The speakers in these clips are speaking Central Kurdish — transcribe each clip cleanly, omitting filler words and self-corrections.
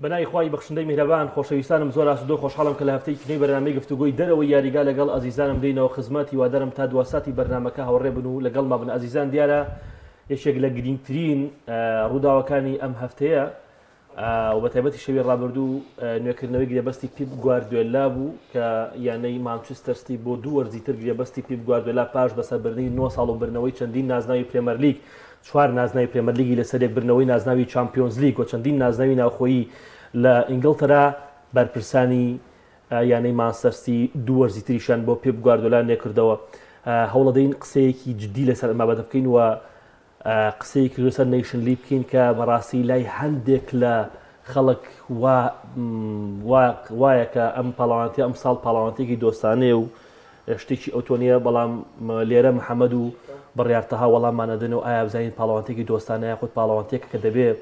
بەنای خوای بەخشندەی میهرەبان خۆشەویستانم زۆر ئاسودۆ خۆشحاڵم کە لە هەفتەی کنەی بەرنامەی گفتوگۆی دەرەوەی یاریگا لەگەڵ ئازیزانم دێنەوە خزمەت هیوادارم تا دواساتی بەرنامەکە هەوڕێ بن و لەگەڵ مابن. ئازیزان دیارە یەکێک لە گرنگترین ڕووداوەکانی ئەم هەفتەیە و بەتایبەتی شەوی ڕابردوو نوێکردنەوەی گرێبەستی پیپ گواردیۆلا بوو کە یانەی مانچستەر سیتی بۆ دوو وەرزیتر گرێبەستی پیپ گواردیۆلا پاش بەسەربردنی 9 ساڵ و برنەوەی چەندین نازناوی پرێمەر لیگ، 4 نازناوی پرێمەر لیگی لەسەرێک برنەوەی نازناوی چامپیۆنز لیگ و چەندین نازناوی ناوخۆیی لە ئینگلترا بەرپرسانی یانەی مانچستەر سیتی دوو وەرزیتریشان بۆ پیپ گواردیۆلا نێکردەوە. هەوڵ دەدەین قسەیەکی جددی لەسەر ئەمە بەکەین و قسەیەکی لەسەر نیشن لیگ بکەین کە بەڕاستی لای هەندێک لە خەڵک وایە کە ئەم پاڵاوانتی ئەم ساڵ پاڵاوانتێکی دۆستانەیە و شتێکی ئەوتۆنیە، بەڵام لێرە محەممەد و بڕیارتەها وەڵاممانەدەن و ئایا بزانین پاڵاوانتێکی دۆستانەیە خۆت پاڵاوانتێک کە دەبێت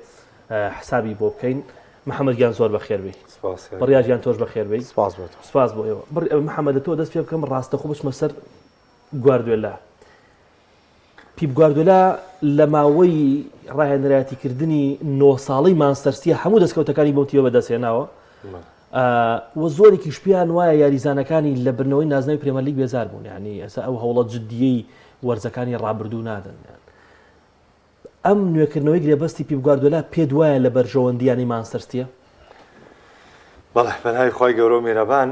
حسابی بۆ بکەین. محەممەد گیان زۆر بەخێربی، بڕیاریان تۆش بەخێربی، سپاس بۆ ئێوە. محەممەد تۆ دەست پێ بکەم ڕاستەخۆ بچمە سەر گواردیۆلا. پیپ گواردیۆلا لە ماوەی ڕاهێنەرایەتیکردنی 9 ساڵەی مانچستەر سیتی هەموو دەستکەوتەکانی بۆتیەوە بەدەستێناوە و زۆرێکی شپیان وایە یاریزانەکانی لە برنەوەی نازناوی پرێمەر لیگ بێزار بوون، یعنی ئەسا ئەو هەوڵە جددیەی وەرزەکانی ڕابردوو نادەن. ئەم نوێکردنەوەی گرێبەستی پیپ گواردیۆلا پێت وایە لە بەرژەوەندیانی مانچستەر سیتیە؟ بەڵێ بەنای خۆی گەورە و میهرەبان،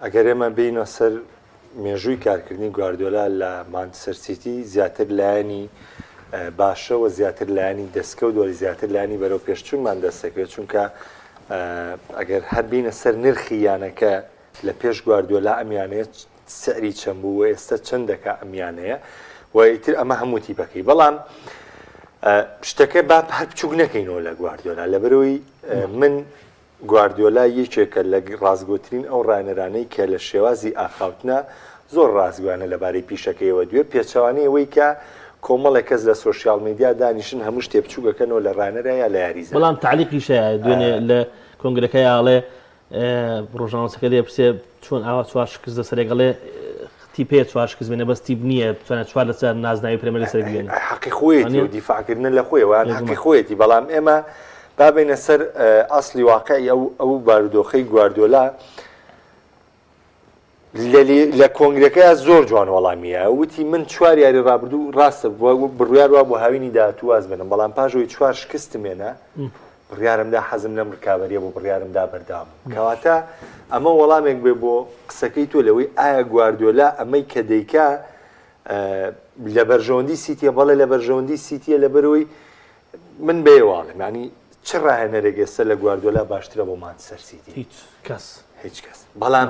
ئەگەر ئێمە بینە سەر مێژووی کارکردنی گواردیۆلا لە مانچستەر سیتی زیاتر لایەنی باشەوە زیاتر لایەنی دەستکەوت وەری زیاتر لایەنی بەرەو پێشچوونمان دەستەکەوێت، چونکە ئەگەر هەر بینە سەر نرخی یانەکە لە پێش گواردیۆلا ئەمیانەیە سەری چەند بوو و ئێستا چەندەکە ئەمیانەیە و ئیتر ئەمە هەموو تیپەکەی. بەڵام شتەکە با هەر بچووک نەکەینەوە لە گواردیۆلا، لەبەرەوەی من گواردیۆلا یەکێکە لە ڕازگۆترین ئەو ڕانەرانەی کە لە شێوازی ئاخاوتنە زۆر ڕازگویانە لەبارەی پیشەکەیەوە. دوێ پێچەوانەی ئەوەی کە کۆمەڵێک کەس لە سۆشیال میدیا دانیشن هەموو شتێ بچووکەکەنەوە لە ڕانەرایە لە یاریزە. بەڵام تعلیقیشە دوێنێ لە کۆنگرەکەی ئاڵێ ڕۆژنامەسەکە دێ پرسێ چۆن ئاوا 4 شکست لەسەرێگەڵێ تیپێ 4 شکست بێنە بەس تیپ نییە بتوانێت 4 لەسەر نازناوی پرێمەر لیگ سەر بێنێ. حەقی خۆیەتی و دیفاعکردن لە خۆیەوە حەقی خۆیەتی. بەڵام ئێمە بابینە سەر ئەسلی واقعی ئەو بارودۆخەی گواردیۆلا لە کۆنگرەکەی زۆر جوان وەڵامیە. وتی من 4 یاری ڕابردوو ڕاستە بڕیار وا بۆ هاوینی داهاتوواز بنم، بەڵام پاشەوەی 4 شکستمێنە بڕیارمدا حەزم لەم ڕکابەریە بۆ بڕیارمدا بەردام. کەواتە ئەمە وەڵامێک بێ بۆ قسەکەی تۆ لەوەی ئایا گواردیۆلا ئەمەی کە دەیکا لە بەرژەوەندی سیتیە؟ بەڵێ لە بەرژەوەندی سیتیە، لەبەرەوەی من بێواڵم ینی چ ڕاهێنەرێک ئێستا لە گواردیۆلا باشترە بۆ مانچستەر سیتی؟ هیچ کەس. بەڵام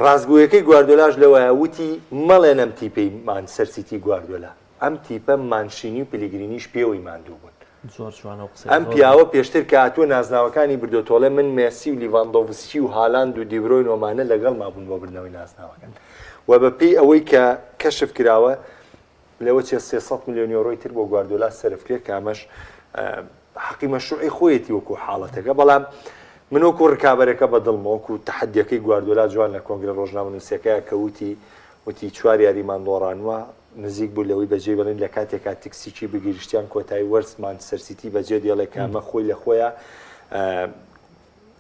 ڕازگویەکەی گواردیۆلاش لەوەیە وتی مەڵێن ئەم تیپەی مانچستەر سیتی گواردیۆلا، ئەم تیپە مانشینی و پلیگرینیش پێوەی ماندوو بوون. ئەم پیاوە پێشتر کە هاتووە نازناوەکانی بردۆتۆڵێ من مێسی و لیڤاندۆڤسکی و هالاند و دیبرۆین ومانە لەگەڵ مابوون بۆ بردنەوەی نازناوەکان و بەپێی ئەوەی کە کەشف کراوە لەوە چێ 300 میلیۆن یۆرۆی تر بۆ گواردیۆلا سەرفکرێت کە ئەمەش حەقی مەشروعی خۆیەتی وەکو حاڵەتەکە. بەڵام من وەکو ڕکابەرەکە بەدڵمە وەکو تەحەدیەکەی گواردیۆلا جوان لە کۆنگرە ڕۆژنامەنووسیەکەیە کە وتی 4 یاریمان دۆڕانوە نزیک بوو لەوەی بەجێ بڵێن لە کاتێکا تکسیکی بگیرشتیان کۆتایی وەرز مانچستەر سیتی بەجێ دێڵێ کە ئەمە خۆی لە خۆیە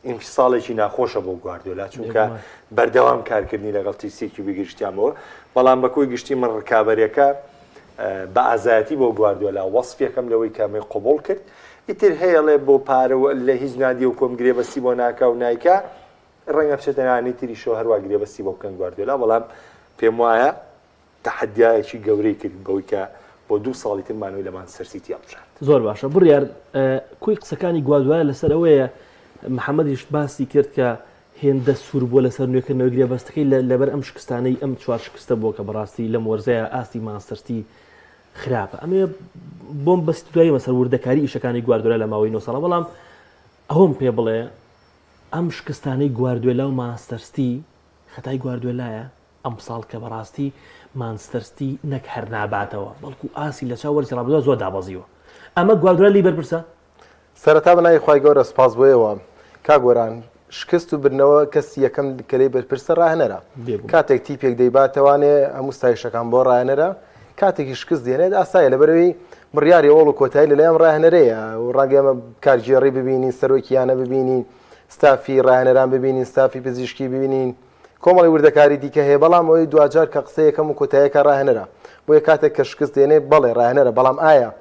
ئینفیساڵێکی ناخۆشە بۆ گواردیۆلا، چونکە بەردەوام کارکردنی لەگەڵ تکسیکی بگیرشتیانەوە. بەڵام بەکۆی گشتی من ڕکابەرەکە بە ئازایەتی بۆ گواردیۆلا وەسفێکم لەوەی کامەی قبول کرد. ئیتر هەیەڵێ بۆ پارەوە لە هیچ نادی و کۆم گرێبەستی بۆ ناکا و نایکا ڕەنگە بچێتەنانی تریشەوە هەروە گرێبەستی بۆ بکەن گواردیۆلا. بەڵام پێم وایە تەحەدیایەکی گەورەی کرد بەوەی کە بۆ 2 ساڵی ترمانەوەی لە مانچستەر سیتی هەڵبژاند. زۆر باشە. بڕیار کوی قسەکانی گواردیۆلا لەسەر ئەوەیە محەممەدیش باسی کرد کە هێندە سوور بۆ لەسەر نوێکردنەوەی گرێبەستەکەی لەبەر ئەم شکستانەی ئەم 4 شکستە بۆ کە بەڕاستی لەم وەرزەیە ئاستی مانچستەر سیتی خراپە. ئەمێ بۆم بەستی دوایی مەسەر وردەکاری ئیشەکانی گواردیۆلا لە ماوەی 9 ساڵە. بەڵام ئەوم پێ بڵێ ئەم شکستانەی گواردیۆلا و مانچستەر سیتی خەتای گواردیۆلایە ئەم ساڵ کە بەڕاستی مانچستەر سیتی نەک هەر ناباتەوە بەڵکو ئاسی لە چاو وەرزی ڕابردووە زۆر دابەزیوە. ئەمە گواردیۆلا لی بەرپرسە؟ سەرەتا بەنای خوای گەورە سپاس بۆیەوە کاگۆران شکست و برنەوە کەسی یەکەم کەلەی بەرپرسە ڕاهێنەرە. کاتێک تیپێک دەیباتەوانێ هەموو ستایشەکان بۆ ڕاهێنەرە کاتێکی شکست دێنێت ئاسایە لەبەرەوەی بڕیاری ئەوڵ و کۆتایی لەلایەن ڕاهێنەرەیە و ڕەنگە ئێمە کارگێڕی ببینین سەرۆکیانە ببینین ستافی ڕاهێنەران ببینین ستافی پزیشکی ببینین کۆمەڵی وردەکاری دیکە هەیە بەڵام ئەوەی دوجار کە قسە یەکەم و کۆتاییەکە ڕاهێنەرە بۆیە کاتێک کە شکست دێنێ بەڵێ ڕاهێنەرە بەڵام ئایا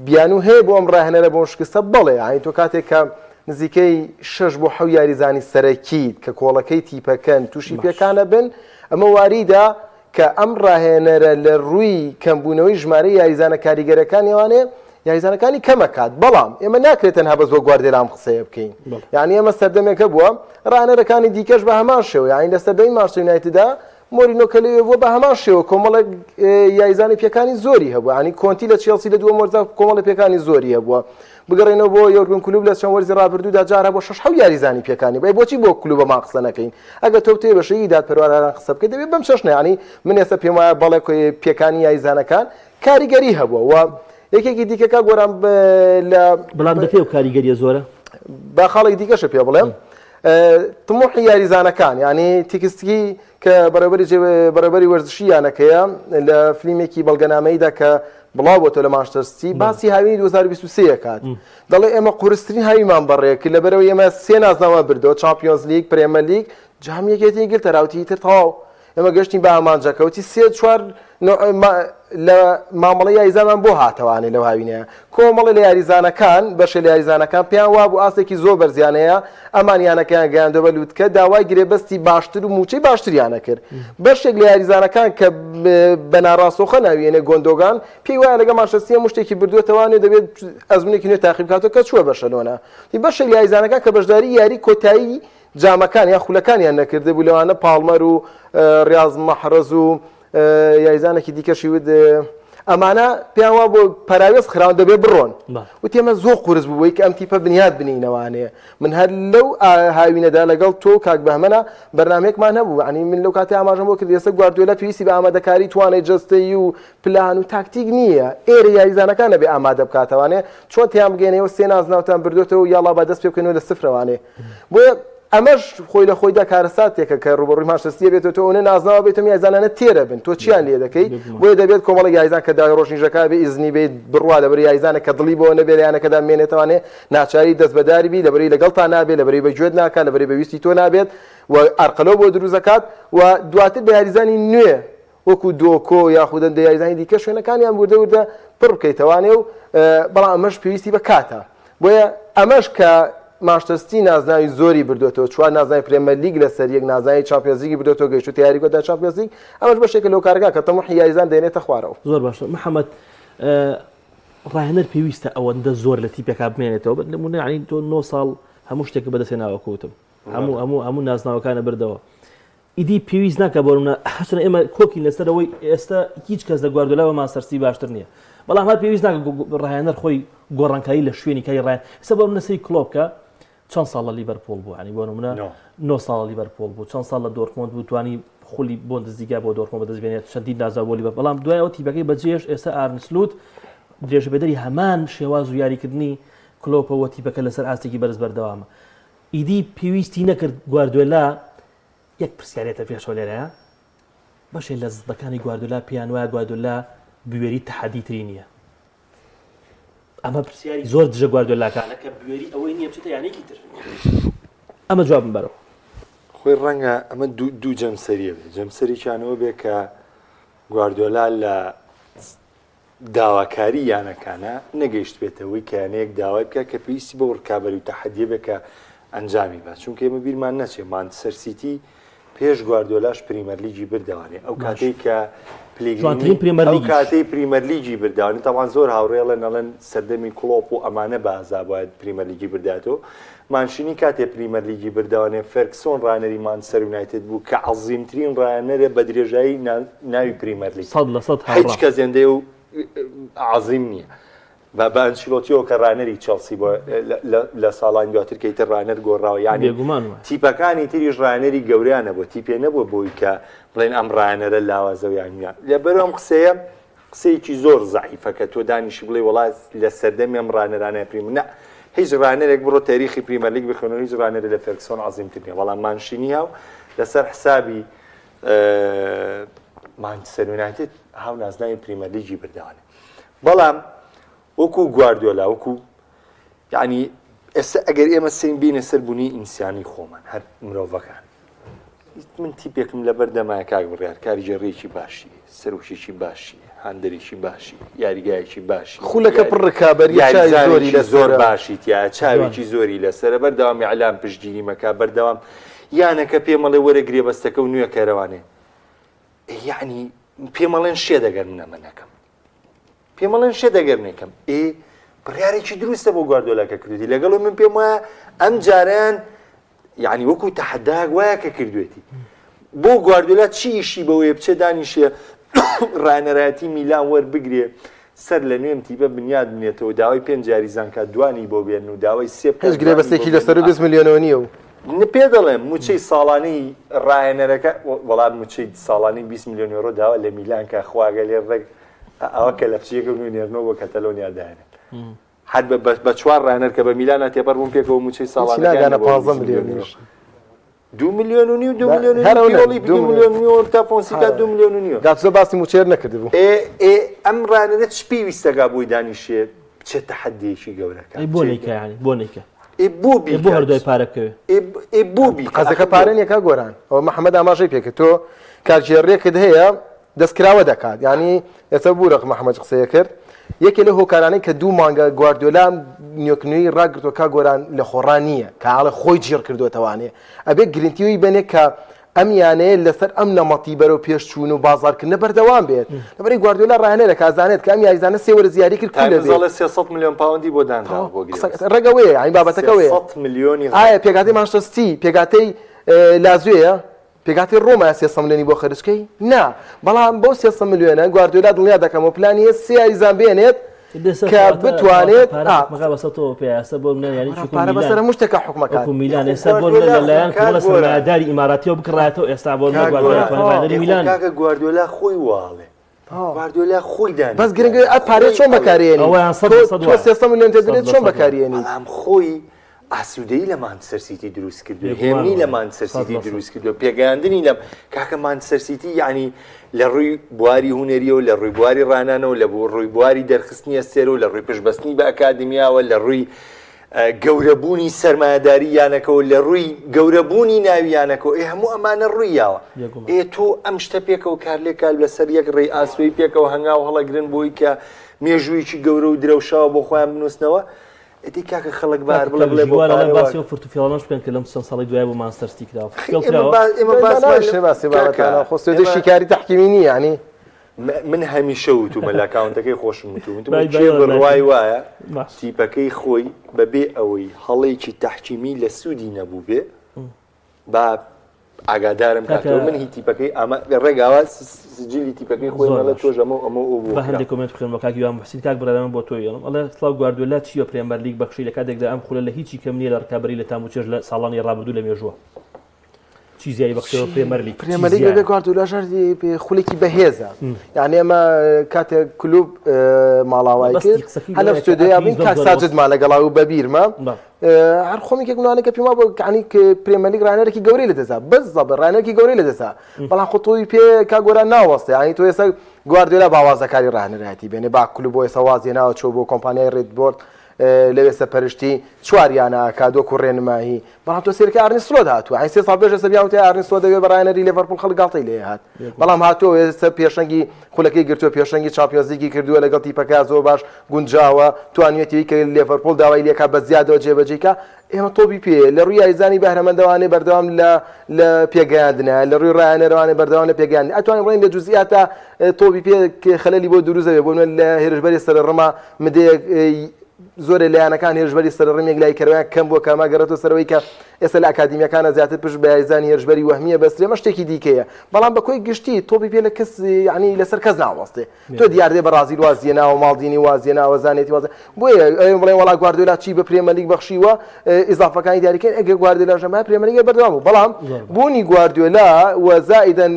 بیان و هەیە بۆ ئەم ڕاهێنەرە بۆ شکستە بڵێ ئاین تۆ کاتێک کە نزیکەی 6 بۆ 7 یاریزانی سەرەکیت کە کۆڵەکەی تیپەکەن تووشی پێکانە بن ئەمە واریدا کە ئەم ڕاهێنەرە لە ڕووی کەمبوونەوەی ژمارەی یاریزانە کاریگەرەکان ێوانێ یاریزانەکانی کەمەکات بەڵام ئێمە ناکرێت تەنها بەس بۆ گواردیۆلا قسەیە بکەین یعنی ئێمە سەردەمێکە بووە ڕاهێنەرەکانی دیکەش بە هەمان شێوە یعنی لە سەردەمی مانچستەر یونایتددا مۆرینۆ کە لەوێ بووە بە هەمان شێوە کۆمەڵێک یاریزانی پێکانی زۆری هەبووە ینی کۆنتی لە چێلسی لە دووە مۆرزا کۆمەڵی پێکانی زۆری هەبووە بگەڕێنەوە بۆ یۆرگن کلوب لە چەند وەرزی ڕابردوودا جارە بۆ 6 یاریزانی پێکانی بۆچی بۆ کلوبە ما قسە نەکەین ئەگە تۆ تێ بەشەی دادپەروەران قسە بکەیت دەبێت بەم شەشنە ینی من ئێستا پێم وایە بەڵێ پێکانی یاریزانەکان کاریگەری هەبووە و یەکێکی دیکەکە گۆران بەڵام دەکەی و کاریگەریە زۆرە با خاڵێک دیکەشە پێ بڵێم طموحی یاریزانەکان ینی تیکستی کە بەرەبەری وەرزشیانەکەیە لە فیلمێکی بەڵگەنامەیدا کە بڵاو بۆتە لە مانچستەر سیتی باسی هاوینی 2023 کات دەڵێ ئێمە قورسترین هاویمان بەڕێک لەبەرەوەی ئێمە 3 نازناوە بردەوە چامپیۆنز لیگ پرێمەر لیگ جامیەکێتی ئینگلتەراوتی تر تەواو ئێمە گەشتین بە ئامانجەکەوتی 3-4 لە مامەڵی یاریزانمان بۆ هاتەوانێ لەو هاوینەیە کۆمەڵی لە یاریزانەکان بەشە لە یاریزانەکان پێیان وابوو ئاسێکی زۆر بەرزیانەیە ئەمانیانەکەیان گەیاندەوە بە لووتکە داوای گرێبەستی باشتر و موچەی باشتریانە کرد بەشێک لە یاریزانەکان کە بە ناڕاستۆخە ناویێنێ گۆندۆگان پێی وایە لەگە مانچستەر مشتێکی بردوێتەوانێ دەبێت ئەزمونێکی نوێ تاقیب بکاتەوە کە چووە بەشەلۆنە بەشێک لە یاریزانەکان کە بەشداری یاری کۆتایی جامەکان یا خولەکانیان نەکرده بوو لەوانە پاڵمەر و ڕیاض مەحرەز و یاریزانێکی دیکەشی ود ئەمانە پێیان وا بۆ پەراوێز خراون دەبێ بڕۆن و تێمە زۆر قورس بووی کە ئەم تیپە بنیاد بنینەوانەیە من هەر لەو هاوینەدا لەگەڵ تۆ کاک بەهمەنە بەرنامەیەکمان هەبوو عنی من لەو کاتی ئاماژەم بۆ کرد ئێستا گواردیۆلا پێویستی بە ئامادەکاری توانای جەستەیی و پلان و تاکتیک نییە ئێرە یاریزانەکانە بێ ئامادە بکاتەوانێ چۆن تیان بگەێنەوە 3 نازناوتان بردوێتەوە یاڵا با دەست پێ بکەنەوە لە سفرەوانێ بۆیە ئەمەش خۆی لە خۆیدا کارەساتێکە کە ڕوبەڕووی مانچستەر بێتەوە تۆ ئەوە ناچناوە بێتم یاریزانانە تێرە بن تۆ چیان لێ دەکەی بۆیە دەبێت کۆمەڵی یاریزان کە داوای ڕۆژنیژەکە بێ ئیزنی بێت بڕوا لەبەر یاریزانە کە دڵی بۆ نەبێت یانەکەدا مێنێتەوانێ ناچاری دەست بەداری بی لەبەری لەگەڵ تا نابێت لەبەری بەگوێت ناکات لەبەری بەویستی تۆ نابێت و ئەرقەلەوە بۆ دروستەکات و دواتر بە یاریزانی نوێ وەکو دۆکۆ یاخودەن یاریزانی دیکە شوێنەکانیان وردە وردە پڕ بکەیتەوانێ و بەڵام ئەمەش پێویستی بە کاتە بۆیە ئەمەش کە مانچستەر نازناوی زۆری بردوێتەوە 4 نازناوی پرێمەر لیگ لەسەر یەک نازناوی چامپیۆنز لیگی بردوێتەوە گەیشتووە یاری کۆتا چامپیۆنز لیگ ئەمەش بەشێکە لەو کارەکە کە تەموحی یاریزان دێنێتە خوارەوە زۆر باشە محەممەد ڕاهێنەر پێویستە ئەوەندە زۆر لە تیپێکا بمێنێتەوە نمونە عنی تۆ 9 ساڵ هەموو شتێک بەدەستێناوە کەوتم هەموو نازناوەکانە بردەوە ئیدی پێویست ناکە بۆ حەسن ئێمە کۆکی لەسەرەوەی ئێستا هیچ کەس لە گواردیۆلا مانچستەر سیتی باشتر نییە بەڵام هەر پێویست ناکە ڕاهێنەر خۆی گۆڕانکاری لە شوێنی کاری ڕاهێنەر ئێستا بۆ نەسەی کلۆبکە چەند ساڵ لە لیڤەرپۆڵ بوو عنی بۆ نمونە 9 ساڵ لە لیڤەرپۆڵ بوو چەند ساڵ لە دۆرتمۆند بوو توانی خولی بۆ دزیگا بۆ دۆرتمۆند بەدەستبێنێت چەندین نازا بۆ لیڤەرپۆڵ بەڵام دوایەوە تیپەکەی بەجێش ئێستا ئارن سلوت درێژەبێدەری هەمان شێواز و یاریکردنی کلۆپەوە تیپەکە لەسەر ئاستێکی بەرز بەردەوامە ئیدی پێویستی نەکرد گواردیۆلا یەک پرسیارێتە پێشەوە لێرەیە بەشێک لە زدەکانی گواردیۆلا پێیان وایە گواردیۆلا بوێری تەحەدیتری نییە ئەمە پرسیاری زۆر دژە گواردیۆلاکانە کە بوێری ئەوەی نییە بچێتە یانێکی تر ئەمە جوابم بەرەوە خۆی ڕەنگە ئەمە دوو جەمسەریە بێت جەمسەریشانەوە بێ کە گواردیۆلا لە داواکاری یانەکانە نەگەیشت بێتەوەی کە یانەیەک داوای بکە کە پێویستی بە ڕکابەری و تەحەدیە بێ کە ئەنجامی بات چونکە ئێمە بیرمان نەچێ مانچستەر سیتی پێش گواردیۆلاش پریمەر لیگی بردەوانێ ئەو کاتێک کە ئەو کاتەی پریمەر لیگی برداوانێ تاوان زۆر هاوڕێڵە نەڵێن سەردەمی کڵۆپ و ئەمانە بازا باید پریمەر لیگی برداتەوە مانشینی کاتێ پریمەر لیگی برداوانێ فێرگسۆن ڕانەری مانچستەر یونایتد بوو کە عەزیمترین ڕانەرە بە درێژایی ناوی پریمەر لیگ هیچ کەس زێندەی و عەزیم نییە بە ئەنچیلۆتیەوە کە ڕانەری چەلسی بۆ لە ساڵان دواتر کە ئیتر ڕانەر گۆڕاوە یانی تیپەکانی تریش ڕانەری گەوریانە بۆ تیپێ نەبووە بۆی کە بڵێن ئەم ڕانەرە لاوازەویانیان لەبەرەوە ئەم قسەیە قسەیەکی زۆر زەعیفە کە تۆ دانیشی بڵێ وڵات لە سەردەمی ئەم ڕانەرانە پریم نە هیچ ڕانەرێک بڕۆ تاریخی پریمەر لیگ بخوێنەوە هیچ ڕانەرە لە فێرگسۆن عەزیمتر نییە بەڵام مانشینی هاو لەسەر حسابی مانچستر یونایتد هاو نازناوی پریمەر لیگی بردەوانێت بەڵام وەکو گواردیۆلا وەکو یعنی ئێستا ئەگەر ئێمە سین بینە سەربوونی ئینسانی خۆمان هەر مرۆڤەکان من تیپێکم لە بەردەمایە کاک بڕیار کاریگەڕێکی باشی سەرۆکشێکی باشی هاندەرێکی باشی یاریگایەکی باشی خولەکە پڕ ڕکابەری زۆری لە زۆر باشی تیا چاوێکی زۆری لەسرە بەردەوامی ئەلام پشتگیری مەکا بەردەوام یانەکە پێمەڵێ وەرەگرێ بەستەکە و نوێ کەرەوانێ یعنی پێمەڵێن شێ دەگەر منەکەم پێمەڵێن شێ دەگەرنێکم بڕیارێکی دروستە بۆ گواردیۆلاکە کردوێتی لەگەڵ من پێم وایە ئەم جاران یعنی وەکو تەحەداک وایە کە کردوێتی بۆ گواردیۆلا چی ئیشی بەوەیە بچێ دانیشێ ڕانەرایەتی میلان وەربگرێ سەر لە نوێم تیبە بنیاد بنێتەوە داوای 5 جاری زانکات دوانی بۆ بێن و داوای سێ هێزگرێ بەستێکی لەسەر 20 میلیۆنەوە نییە و پێ دەڵێم موچەی ساڵانەی ڕایەنەرەکە وەڵام موچەی ساڵانی 20 میلیۆن یۆرۆ داوا لە میلان کە خواگە لێ ڕێک ئەوە کە لە پچیەکە نوێنێرنەوە بۆ کەتەلۆنیا داهێنن حد بە چوار ڕایەنەر کە بە میلانە تێپەڕ بوون پێکەوە موچەی ساڵانەکە 15 میلیۆن 2 میلیۆن و نیو 2 میلیۆن تا فۆنسیکا 2 میلیۆن و نیو گاتزۆ باسی موچێر نەکردبوو ئەم ڕانەرە چ پێویستەگا بۆی دانیشێ بچێتە حەدێکی گەورەکە بۆ هەردوای پارەکەوێ قەزەکە پارە نیەکە گۆران ئەوە محەممەد ئاماژەی پێکە تۆ کارژێڕێکت هەیە دەستکراوە دەکات ینی ئێستا بوورە محەممەد قسەیە کرد یەکێ لە هۆکارانەی کە 2 مانگە گواردیۆلا نیۆکننووی ڕاگرتووە کا گۆران لە خۆڕان نییە کە حاڵە خۆی جێر کردوێتەوانێ ئەبێ گرنگیەوەی بنێ کە ئەم یانەیە لەسەر ئەم نەمەتی بەرەو پێشچوون و بازارکردنە بەردەوام بێت لەبەری گواردیۆلا ڕاهێنەرە کازانێت کە ئەم یاریزانە سێ وەرە زیادی کرد 300 میلیۆن پاوەندی بۆ دانرا ڕێگەوەیە ئەین بابەتەکەوەیە ئایا پێگاتەی مانچستەر پێگاتەی لازوێیە پێگاتی ڕۆمە 300 میلیۆنی بۆ خەرجکەی نا بەڵام بۆ 300 میلیۆنە گواردیۆلا دڵنیا دەکەم و پلانیە سێ یاریزان بێنێت کە بتوانێت پارە بەسەر هەموو شتێکە حکومەکان میلان ئێستا بۆ لەلایەن سەرمایه‌داری ئیماراتیەوە بکڕایەتەوە ئێستا بۆ میلان کاکە گواردیۆلا خۆی واڵێ گواردیۆلا خۆی دانی بەس گرنگی ئەت پارەی چۆن بەکارهێنی تۆ 300 میلیۆن دەدرێت چۆن بەکارهێنی بەڵام خۆی ئاسوودەی لە مانچستەر سیتی دروست کردو هێمنی لە مانچستەر سیتی دروست کردو پێگەیاندنی لەم کاکە مانچستەر سیتی یعنی لە ڕووی بواری هونەریەوە لە ڕووی بواری ڕانانەوە لە ڕووی بواری دەرخستنی ئەستێرەوە لە ڕووی پشتبەستنی بە ئەکادمیاوە لە ڕووی گەورەبوونی سەرمایه‌داری یانەکەەوە لە ڕووی گەورەبوونی ناویانەکەەوە هەموو ئەمانە ڕوویاوە تۆ ئەم شتە پێکەوە کار لێکال لەسەر یەک ڕێی ئاسوی پێکەوە هەنگاو هەڵەگرن بۆی کە مێژوویکی گەورە و درەوشاوە بۆ خۆیان بنووسنەوە ئەدی کاکە خەڵک بار بڵێ بۆ باسی و فرتوفیاڵانش بکەن کە لەم چەند ساڵی دوای بۆ مانچستەر سیتی کراوە خۆ شیکاری تەحکیمی نیە ینی من هەمیشە وتومە لە ئەکاونتەکەی خۆشم ڕوای وایە تیپەکەی خۆی بەبێ ئەوەی هەڵەیەکی تەحکیمی لە سوودی نەبوو بێ با ئاگادارم کاتەوە من هی تیپەکەی ئەمە ڕێگاوە سجلی تیپەکەی خۆی لە تۆژ ئەمە بە هەندێک کۆمنت بخێنەوە کاکیوان محسین کاک بەڕێوەم بۆ تۆی ئەڵێ سڵاو گواردیۆلا چییە پرێمەر لیگ بەخشی لە کاتێکدا ئەم خولە لە هیچی کەم نییە لە ڕکابەری لە تاموچێژ لە ساڵانی ڕابردوو لە مێژووە چی زیایی بەخشەوە پرێمەر لیگ بێ گواردیۆلا ژاردی پێ خولێکی بەهێزە یعنی ئێمە کاتێک کلوب ماڵاوای کرد هەلە ستودیۆیا بین کاک ساجدمان لەگەڵا و بەبیرمە هەر خۆمێکی گونانەکە پێما بۆ عنی پرێمەر لیگ ڕانەرێکی گەورەی لەدەسا بەس زەبر ڕانەرێکی گەورەی لەدەسا بەڵام خۆتۆی پێ کاگۆران ناوەستێ ینی تۆ ئێستا گواردیۆلا باوازەکاری ڕانەرایەتی بێنێ با کلوب بۆ ئێستا وازی ناوە چۆ بۆ کۆمپانیای ڕێدبۆرد لەوێ سەرپەرشتی چواریانە کادۆک و ڕێنمایی بەڵام تۆ سێرکە ئارنی سلۆ هاتووە ئەین 3 ساڵ پێش سەبیاوتە ئارنی سلۆ دەوێت بە ڕایەنەری لێڤەرپوڵ خەڵگاڵتەی لێ هات بەڵام هاتووە ئێستا پێشەنگی خولەکەی گرتووە پێشەنگی چامپیۆنز لیگی کردووە لەگەڵ تیپەکە زۆر باش گونجاوە توانێتی کە لێڤەرپوڵ داوای لێکا بە زیادەوە جێبەجێکە ئێمە تۆپی پێ لە ڕووی یاریزانی بەهرەمەندەوانەی بەردەوام لە پێگەیاندنە لە ڕووی ڕایەنەرەوانەی بەردەوام لە پێگەیاندن ئەتوانین بڵێن لە جوزئیاتە تۆپی پێ خەلەلی بۆ دروست دەبێت بۆ لە هێرشبەری سەرڕەما مدەیەک زۆر لایەنەکان هێرشبەری سەرڕەمێک لای کەروایان کەم بۆ کەما گەڕێتەوە سەرەوەی کە ئێستا لە ئەکادیمیەکانە زیاتر پشت بە یاریزانی هێرشبەری وەهمیە بەسترێ مە شتێکی دیکەیە بەڵام بەکۆی گشتی تۆپی پێ لە کەس ینی لەسەر کەس ناوەستێ تۆ دیاردێ بەڕازیل وازیێناوە ماڵدینی وازیێناوە زانێتی وازە بۆیە ئەوێ بڵێن وڵا گواردیۆلا چی بە پرێمەر لیگ بەخشیوە ئیزافەکانی دیاریکەن ئەگەر گواردیۆلا ژەمای پرێمەر لیگ بەردەوام بوو بەڵام بوونی گواردیۆلا و زائیدەن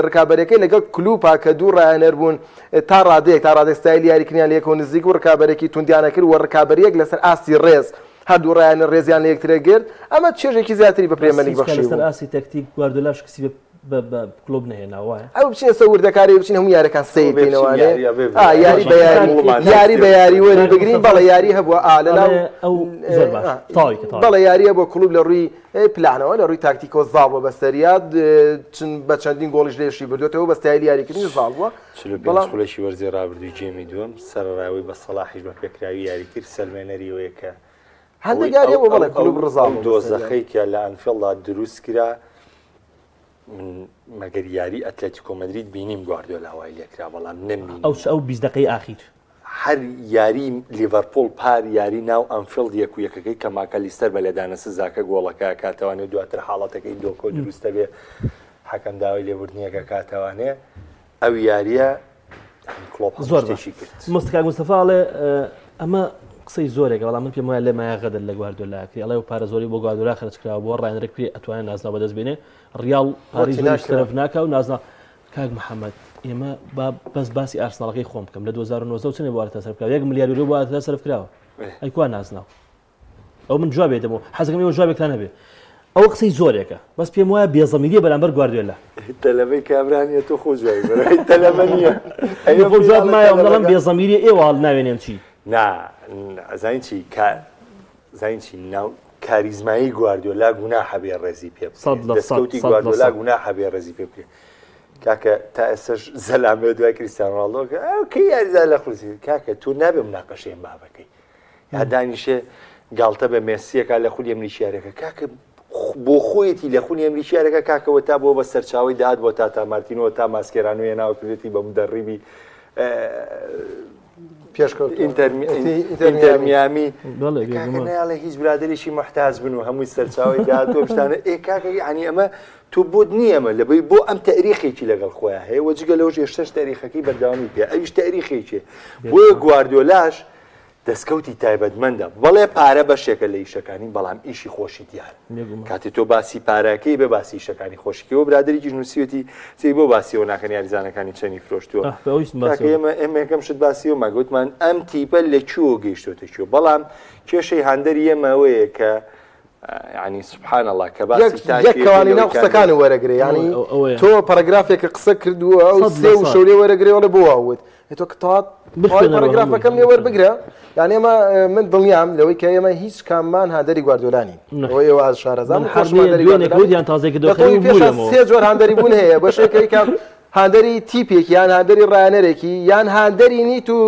ڕکابەرەکەی لەگەڵ کلوپا کە دوو ڕایەنەر بوون تا ڕادێک ستایلی یاریکردنیان لە یەکەوە نزیک و ڕکابەرێکی توندیانە کرد و ڕکابەریەک لەسەر ئاسی ڕێز هەردوو ڕایەنە ڕێزیان لە یەکترە گرت ئەمە چێژێکی زیاتری بە پرێمەر لیگ بەخشی لەسەر ئاسی تەکتیک گواردیۆلاش کسی کلۆب نهێناوە ئەو بچینە سەوردەکاری بچین هەموو یاریەکان سیر بکەینەوە یاری بە یاری بە یاری وەری بگرین بەڵێ یاری هەبووە لەناو ئەو زۆر باش بەڵێ یاریە بۆ کلوب لە ڕووی پلانەوە لە ڕووی تاکتیکۆ زاڵ بە سەریات بە چەندین گۆڵیش لێشی بردوێتەوە بە ستایلی یاریکردنی زاڵ بووە خولەشی وەرزی ڕابردووی جێمی دووەم سەرڕاوی بە سەڵاحیش بە پێکراوی یاریکرد سەلمێنەریەوەیە کە هەندێک یاریە بۆ بەڵێ کلوب ڕزاڵ دۆزەخەی کە لە ئەنفیڵدا دروست کرا مەگەر یاری ئەتلەتیکۆ مەدرید بینیم گواردیۆلا هەوای لێکرا بەڵام نەمبینیم ئەو 20 دقەی ئاخیر هەر یاری لیڤەرپۆڵ پار یاری ناو ئەنفیڵد یەک و یەکەکەی کە ماکەلیستەر بە لێدانە سزاکە گۆڵەکە کاتەوانێت دواتر حاڵەتەکەی دۆکۆ دروستە بێ حەکەم داوای لێبوردنیەکە کاتەوانێ ئەو یاریە کلۆپ زۆر تێشی کرد مستەکە مستەفاڵێ ئەمە قسەی زۆرێکە بەڵام من پێم وایە لێ مایە غەدەر لە گواردیۆلاکری ئەڵێ و پارە زۆری بۆ گواردیۆلا خەرجکراوە بۆ ڕاینەرێک پێ ئەتوانێت نازنا بەدەست بێنێ ڕیاڵ پاری زۆریش تەرەف ناکە و نازنا کاک محەممەد ئێمە بەس باسی ئارسناڵەکەی خۆم بکەم لە 2009 چنێ بوارتە سەرکراوە 1 ملیار یورۆ بوارتە سەرف کراوە ئەیکوا نازناوە ئەو من جوابێ دەمەوە حەزەکەم ئێوە جوابێکتان هەبێ ئەو قسەی زۆرێکە بەس پێم وایە بێزەمیریە بەرامبەر گواردیۆلا تەلەبەی کامرانیە تۆ خۆ جوای بەرەی تەلەبە نییە ئەوە بۆ جواب مایە دەڵێم بێزەمیری ئێوە هەڵ ناوێنێن چی زین چی زین چی ناو کاریزمایی گواردیۆلا گوناحە بێ ڕێزی پێ دەستکەوتی گواردیۆلا گوناحە بێ ڕێزی پێ بکرێت کاکە تا ئێستش زەلامێ دوای کریستیانو رۆنالدۆ کە کەی یاریزار لە خورسی کاکە تو نابێ مناقەشەیەم بابەکەی یا دانیشێ گاڵتە بە مێسیەکە لە خولی ئەمریکیارەکە کاکە بۆ خۆیەتی لە خونی ئەمریکیارەکە کاکەوە تا بۆ بە سەرچاوی داهات بۆ تا مارتینەوە تا ماسکێرانۆیە ناوە کردێتی بە مدەڕیبی ئینتەرمیامی ناڵێ هیچ برادریشی محتاج بن و هەمووی سەرچاوی داهاتۆ بشتانە کاکە ینی ئەمە تو بۆت نییەمە لەبەی بۆ ئەم تاریخێکی لەگەڵ خۆیان هەیە وەجگە لەوەش هێشتەش تاریخەکەی بەرداوامی پێ ئەویش تاریخێکێ بۆیە گواردیۆلاش دەستکەوتی تایبەتمەندە بەڵێ پارە بەشێکە لە ئیشەکانی بەڵام ئیشی خۆشی دیار کاتی تۆ باسی پارەکەی بە باسی ئیشەکانی خۆشیەوە برادێکی نووسیوەتی سی بۆ باسیەوە ناکەن یاریزانەکانی چەنی فرۆشتووە ئێمە یەکەم شت باسیەوە ماگوتمان ئەم تیپە لە چوە گەیشتۆتە چوە بەڵام کێشەی هەندەری ئێمەوەیە کە ینی سبحان الله کە یەکەوانی ناو قسەکانی وەرەگرێ ینی تۆ پەرەگرافێکە قسە کردووە ئەو سێ و شەولێ وەرەگرێەوە بۆ ئاوت تۆ کتات پەرەگرافەکەم لێ وەربگرە یعنی ئێمە من دڵنیام لەوەی کە ئێمە هیچ کاممان هادەری گواردیۆلانی ئەوەیە ئاز شارەزان سێ جۆر هاندەری بوون هەیە بەشێکەکەی کە هاندەری تیپێکی یان هاندەری ڕایەنەرێکی یان هاندەری نیت و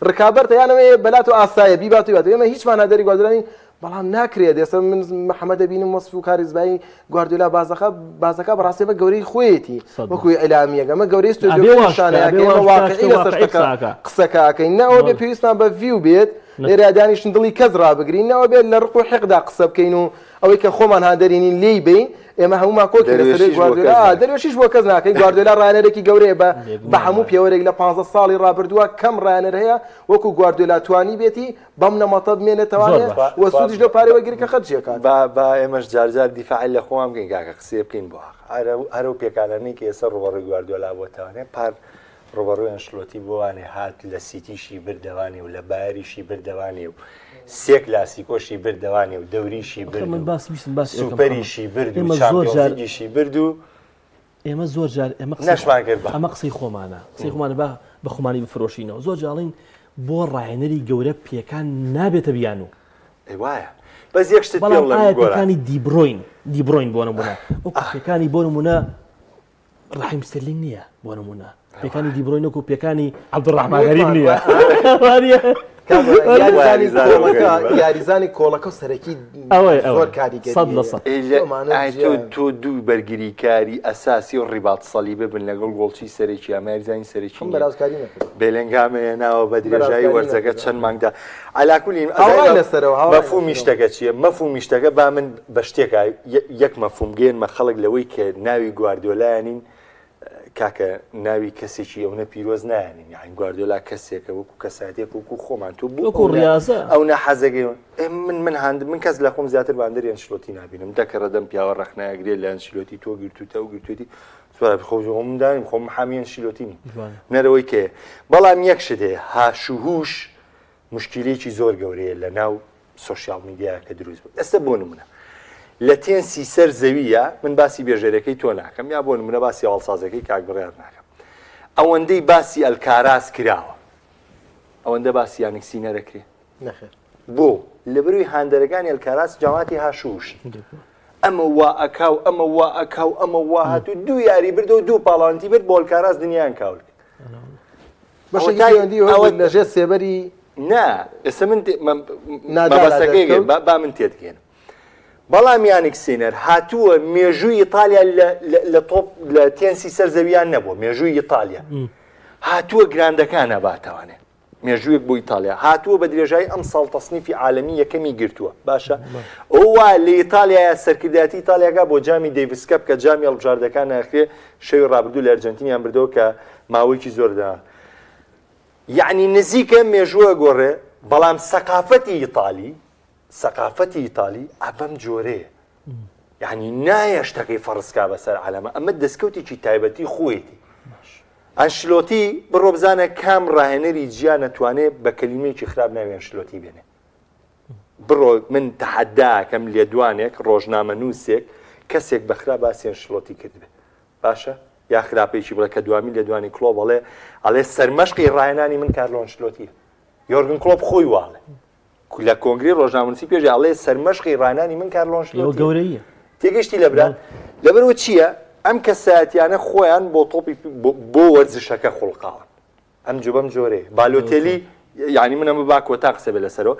ڕکابەرتە یانەوەی بەلات و ئاسایە بیبات و ئێمە هیچمان هاندەری گواردیۆلانی بەڵام ناکرێت ئێستا من محەممەد دەبینم وەسف و کاریزبایی گواردیۆلا بازەکە بەڕاستی بە گەورەی خۆیەتی وەکوی ئەلامیەکە ئەمە گەورەی ستۆدیۆشانەکە واقعی لەسەر قسەکەکەین نەوە بێ پێویستمان بە ڤیو بێت لێرادانیشن دڵی کەس ڕابگرین نەوە بێت لە ڕق و حەقدا قسە بکەین و ئەوەی کە خۆمان هاندەرینین لێی بین ئێمە هەمومان کۆ دەروێشیش بۆ کەس ناکەی گواردیۆلا ڕایەنەرێکی گەورەیە بە هەموو پێوەرێک لە 15 ساڵی ڕابردووە کەم ڕایەنەر هەیە وەکو گواردیۆلا توانی بێتی بەم نەمەتە بمێنێتەوانێت وە سوودیش لە پارەوە گیرکە خەرجیەکات با ئێمەش جارجار دیفاعی لە خۆمان بکەین کاکە قسێ بکەین بۆ هەرە و پێکانەی کە ئێستا ڕۆبەڕۆی گواردیۆلا بۆتەوانێت پار ڕۆبەڕۆی ئەنشلۆتی بۆوانێ هات لە سیتیشی بردەوانی و لە باریشی بردەوانی و سێ کلاسیکۆشی بردەوانی و دەوریشی برد سوپەریشی برد و چامپیۆنزیشی برد و ئێمە زۆر جار نەشمان کرد ئەمە قسەی خۆمانە قسەی خۆمانە بە خۆمانی بفرۆشینەوە زۆر جاڵین بۆ ڕایەنەری گەورە پێکان نابێتە بیانو وایە بەس یەک شت پێکانی دیبڕۆین بۆ نمونە وەکو پێکانی بۆ نمونە ڕاحیم سترلینگ نییە بۆ نمونە پێکانی دیبڕۆین وەکو پێکانی عەبدوڕەحمان غەریب نییە یاریزانی کۆڵەکە سەرەکی زۆر کاریگەری تۆ دوو بەرگریکاری ئەساسی و ڕیبات سەڵی ببن لەگەڵ گۆڵچی سەرێکی ئەمە یاریزانی سەرێکی بێلەنگامەیە ناوە بە درێژایی وەرزەکە چەند مانگدا علاکولی مەفهومی شتەکە چییە؟ مەفهومی شتەکە با من بە شتێکە یەک مەفهوم گێنمە خەڵک لەوەی کە ناوی گواردیۆلایانین کاکە ناوی کەسێکی ئەوە پیرۆز نایانین یعنی گواردیۆلا کەسێکە وەکو کەساتێک وەکو خۆمان تۆ وەکو ڕیاضە ئەو نەحەزەکەی من کەس لە خۆم زیاتر باندەری ئەنشلۆتی نبینم دەکەڕەدەم پیاوە ڕەخنایەگرێت لە ئەنشلۆتی تۆ گرتوتە و گرتوێتی خۆم دایم خۆم حامی ئەنشلۆتینی نەرەوەی کێ بەڵام یەک شت هەیە هاشوهوش مشکلێکی زۆر گەورەیە لە ناو سۆشیال میدیاکە دروست بوو ئێستا بۆ نمونە لە تێنسی سەر زەویە من باسی بێژێرەکەی تۆ ناکەم یا بۆ نمونە باسی هەڵسازەکەی کاک بڕیار ناکەم ئەوەندەی باسی ئەلکاراس کراوە ئەوەندە باسی یانێک سینەرەکرێ بۆ لە بروی هاندەرەکانی ئەلکاراس جاواتی هاشوش ئەمە وا ئەکاو ئەمە وا ئەکاو ئەمە وا هاتوو دوو یاری بردە و دوو پاڵانتی برد بۆ ئەلکاراس دنیایان کاول لەژێ سێبەری نا ئێستا من بەسەکەی با من تێدگەێنم بەڵام یانێک سێنەر هاتووە مێژووی ئیتالیا لە تۆپ لە تێنسی سەر زەویان نەبووە مێژووی ئیتالیا هاتووە گراندەکان نەباتەوانێ مێژوویەک بۆ ئیتالیا هاتووە بە درێژایی ئەم ساڵ تەسنیفی عالەمی یەکەمی گرتووە باشە ئەوە لە ئیتالیایە سەرکردایەتی ئیتالیاگا بۆ جامی دەیڤس کەپ کە جامی هەڵبژاردەکان ناخرێ شەوی ڕابردوو لە ئەرجەنتینیان بردەوە کە ماوەیەکی زۆردا یعنی نزیکە مێژووە گۆڕێ بەڵام سەقافەتی ئیتالی ئەبەم جۆرەیە یعنی نایە شتەکەی فەڕسکا بەسەر عالەمە ئەمە دەستکەوتێکی تایبەتی خۆیەتی ئەنشلۆتی بڕۆ بزانە کام ڕاهێنەری جیان نەتوانێت بە کەلیمەیەکی خراپ ناوی ئەنشلۆتی بێنێ بڕۆ من تەحەداکەم لێدوانێک ڕۆژنامە نووسێک کەسێک بەخرا باسی ئەنشلۆتی کردبێ باشە یا خراپێکی بڵێ کە دوامی لێدوانی کلۆ بڵێ ئەڵێ سەرمەشقی ڕاهێنانی من کارلۆ ئەنشلۆتیە یۆرگن کلۆپ خۆی واڵێ لە کۆنگری ڕۆژنامەنووسی پێش ئەڵێ سەرمەشقی ڕاهێنانی من کارلۆ ئەنشلۆتی گەورەیە تێگەشتی لەبرا لەبەرەوە چییە ئەم کەسایەتیانە خۆیان بۆ تۆپی بۆ وەرزشەکە خوڵقاون ئەم جوبەم جۆرەیە بالۆتێلی یعنی منە با کۆتا قسە بێ لەسەرەوە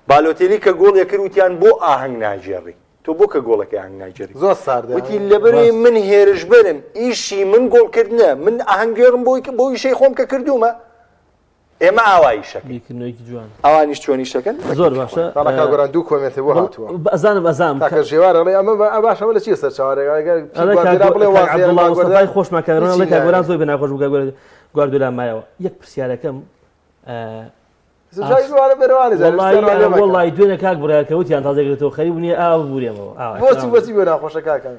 بالۆتێلی کە گۆڵێک کرد وتیان بۆ ئاهەنگ ناجێڕی تۆ بۆ کە گۆڵەکەی ئاهەنگ ناجێڕی زۆر ساردە وتی لەبەرەوەی من هێرش بەرم ئیشی من گۆڵکردنە من ئاهەنگێڕم بۆ ئیشەی خۆم کە کردومە ئێمە ئاوایشەکەی جوان ئەوانیش چۆنی شەکەن زۆر باشە گۆران دوو کۆمنتێ بۆ هاتووە ئەزانم تاکە ژێوارەڵێ ئەمە باشەوە لە چی سەر چاوەڕێگەڵێ خۆشماکەڕۆن لە کاگۆران زۆی بەناخۆش بووکە گواردولا مایەوە یەک پرسیارەکەم وڵی دوێنە کاک بڕیارکەوتیان تازێکێتەوە خەریب نییە ئاو بورێمەوە بۆچی بۆ ناخۆشە کاکەن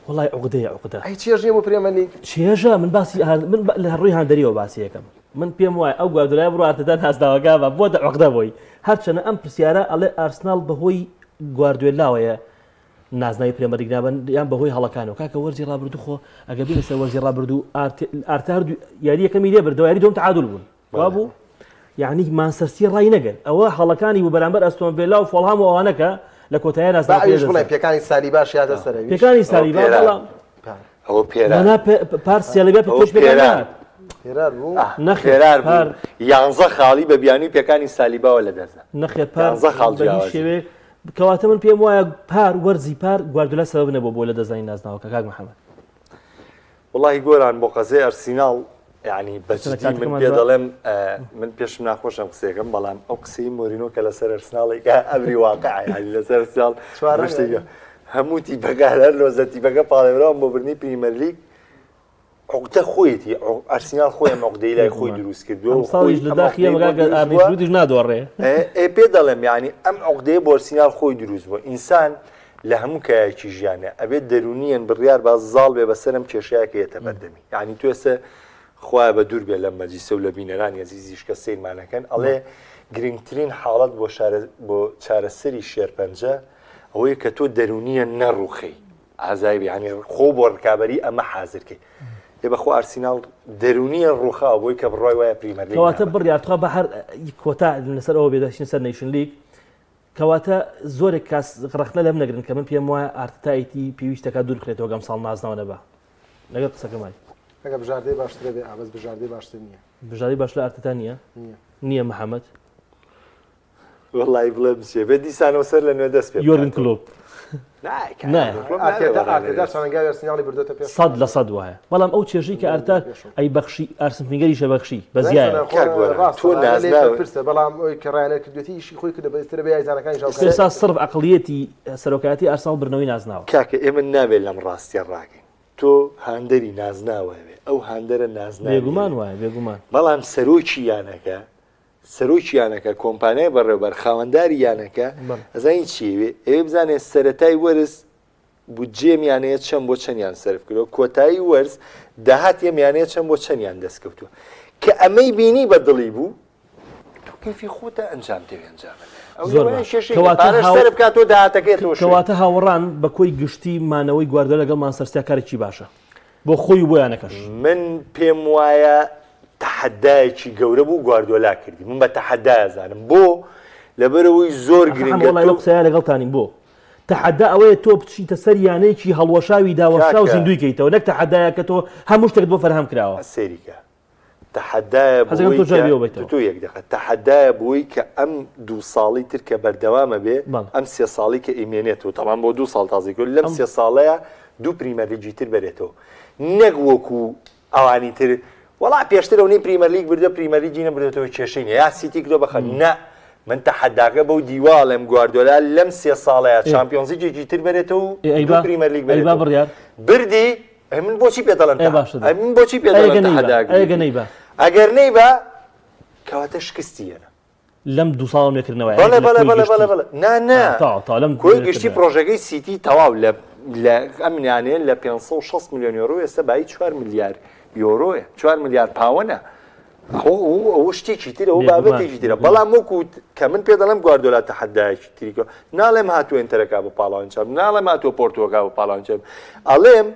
وڵی عقدەیە عقدە ئەی چێژ نیە بۆ پرێمەلی چێژە من باسی من لە ڕووی هاندەریەوە باسی یەکەم من پێم وایە ئەو گواردولای بڕۆ ئارتەدان هەستاوەگا بە بۆ عقدە بۆی هەرچەنە ئەم پرسیارە ئەڵێ ئارسناڵ بەهۆی گواردوێلاوەیە نازناوی پرێمەریگنابن یان بەهۆی هەڵەکانەوە کاکە وەرزی ڕابردوو خۆ ئەگە بینە سەر وەرزی ڕابردوو ئارتە یاری یەکەمی لێ بردەوە یاری دۆم تعادل بوون وا بوو یعنی مانسەرسی ڕای نەگەن ئەوە هەڵەکانی بوو بەرامبەر ئەستۆن ڤیلا و فۆڵهام و ئەوانەکە لە کۆتاییان نازناوی پێکانی سالی باش یادە سەرەوی پێکانی سالی باش بەڵام ئەوە پێرە پارسیالەبێ پێش پێرە نەخێرار بوو یانزە خاڵی بە بیانی پێکانی سالیباوە لە دەردا نەخێ شێوێ کەواتە من پێم وایە پار وەرزی پار گواردولا سەبەب نەبوو بۆ لە دەزانی نازناوەکە کاک محەممەد وڵی گۆران بۆ قەزەی ئەرسیناڵ یعنی بەجددی من پێ دەڵێم من پێشم ناخۆشم قسێکم بەڵام ئەو قسەی مۆرینۆ کە لەسەر ئەرسناڵێکە ئەبری واقعی لەسەر ساڵ هەموو تیپەکە لۆزە تیپەکە پاڵێران بۆ بردنی پریمەر لیگ عقدە خۆیەتی ئەرسینال خۆیان عقدەی لای خۆی دروست کردووە ساڵیش لە داخیە مەگادیش نادۆڕێ پێ دەڵێم ینی ئەم عقدەیە بۆ ئەرسینال خۆی دروست بووە ئینسان لە هەموو کایەکی ژیانە ئەبێت دەرونیان بڕیار باز زاڵ بێ بەسەرم کێشەیەکە بەردەمی ینی تو ئێستا خوا بە دوور بێ لە مەجلیسە و لە بینەرانی عزیزیشکە سیرمانەکەن ئەڵێ گرنگترین حاڵەت بۆ چارەسەری شێرپەنجە ئەوەیە کە تۆ دەرونیە نەڕوخی ئازایبی ینی خۆ بۆ ڕکابەری ئەمە حازرکەی ێ بەخۆ ئارسینال دەرونیە ڕووخا بۆی کە بڕۆی وایە پریمەر لیگ کەواتە بڕیارتخوا بە هەر کۆتا لەسەر ئەوە بێداشین سەر نیشن لیگ کەواتە زۆرێک کاس ڕخنە لەم نەگرن کە من پێم وایە ئارتایەتی پێویستەکە دوور کرێتەوە گەم ساڵ نازناوە نەبە لەگەڵ قسەکەمای ئەگە بژاردەی باشترە بێ ئابەز بژاردەی باشتر نییە بژاری باش لە ئارتەتا نییە محەممەد وڵی بڵێ بچێ بێ دیسانەوە سەر لە نوێ دەست پێ یۆرگن کلۆپ سەد لە سەد وایە بەڵام ئەو چێژی کە ئارتا ئەی بەخشی ئارسنفینگەری شەبەخشی بەزیایە بەڵام کەڕایانە کردوێتی ئیشی خۆی کردە بەسترە بە یازانەکانی ئێستا سرف عەقڵیەتی سەرۆکاتی ئارسناڵ برنەوەی نازناوە کاکە ئێمە نابێت لەم ڕاستیە ڕاگەین تۆ هاندەری نازناوە بێ ئەو هاندەرە نازناوە بێگومان وایە بێگومان بەڵام سەرۆکی یانەکە کۆمپانیای بەڕێوەبەر خاوەنداری یانەکە ئەزانی چیوێ ئێوێ بزانێت سەرەتای وەرز بودجێم یانەیە چەند بۆ چەندیان سەرف کردەوە کۆتایی وەرز داهات یەمیانەیە چەند بۆ چەندیان دەستکەوتووە کە ئەمەی بینی بە دڵی بوو تۆ کەفی خۆتە ئەنجام دەوێ ئەنجامە سەر بکات تۆ داهاتەکەێتەوە کەواتە هاوڕان بە کۆی گشتی مانەوەی گواردیۆلا لەگەڵ مانچستەر کارێکی باشە بۆ خۆی بۆیانەکەش من پێم وایە تەحەدایەکی گەورە بوو گواردیۆلا کردی من بە تەحەدای ئەزانم بۆ لەبەرەوەی زۆر گرنگە قسەیە لەگەڵتانین بۆ تەحەدا ئەوەیە تۆ بچیتە سەر یانەیەکی هەڵوەشاوی داوەشا و زیندوی کەیتەوە نەک تەحەدایە کە تۆ هەموو شتێک بۆ فەرهەم کراوە سێریکە تەحەدایە تۆ یەک دقت تەحەدایە بووی کە ئەم 2 ساڵی تر کە بەردەوامە بێ ئەم 3 ساڵی کە ئیمێنێتەوە تەمان بۆ 2 ساڵ تازی کرد لەم 3 ساڵەیە 2 پریمەرلیگی تر بێتەوە نەک وەکو ئەوانی تر وڵا پێشترەوە نی پریمەرلیگ بردە پریمەرلیگی نەبردێتەوە کێشەی یا سیتی کرۆ بەخەن نە من تەحەداکە بەو دیواڵم گواردیۆلا لەم 3 ساڵەیە چامپیۆنزیێکی تر بێتەوە و پریمەرلیگ بێت بردی من بۆچی پێ دەڵێن من بۆچی پێ دەڵێن ئەگەر نەیبە کەواتە شکستیەنە لەم 2 ساڵ نێکردنەوە نا کۆی گشتی پرۆژەکەی سیتی تەواو لە ئەمنیانێ لە 560 میلیۆن یۆرۆ ئێستا بای 4 میلیارد یۆرۆیە 4 میلیارد پاوەنە ئەو شتێکی ترە ئەو بابەتێکی ترە بەڵام وەکو کە من پێ دەڵێم گواردیۆلا تەحەدایەکی تریکەوە ناڵێم هاتووە ئینتەرەکە بە پاڵاوانچەم ناڵێم هاتووە پۆرتۆکە بە پاڵاوانچەم ئەڵێم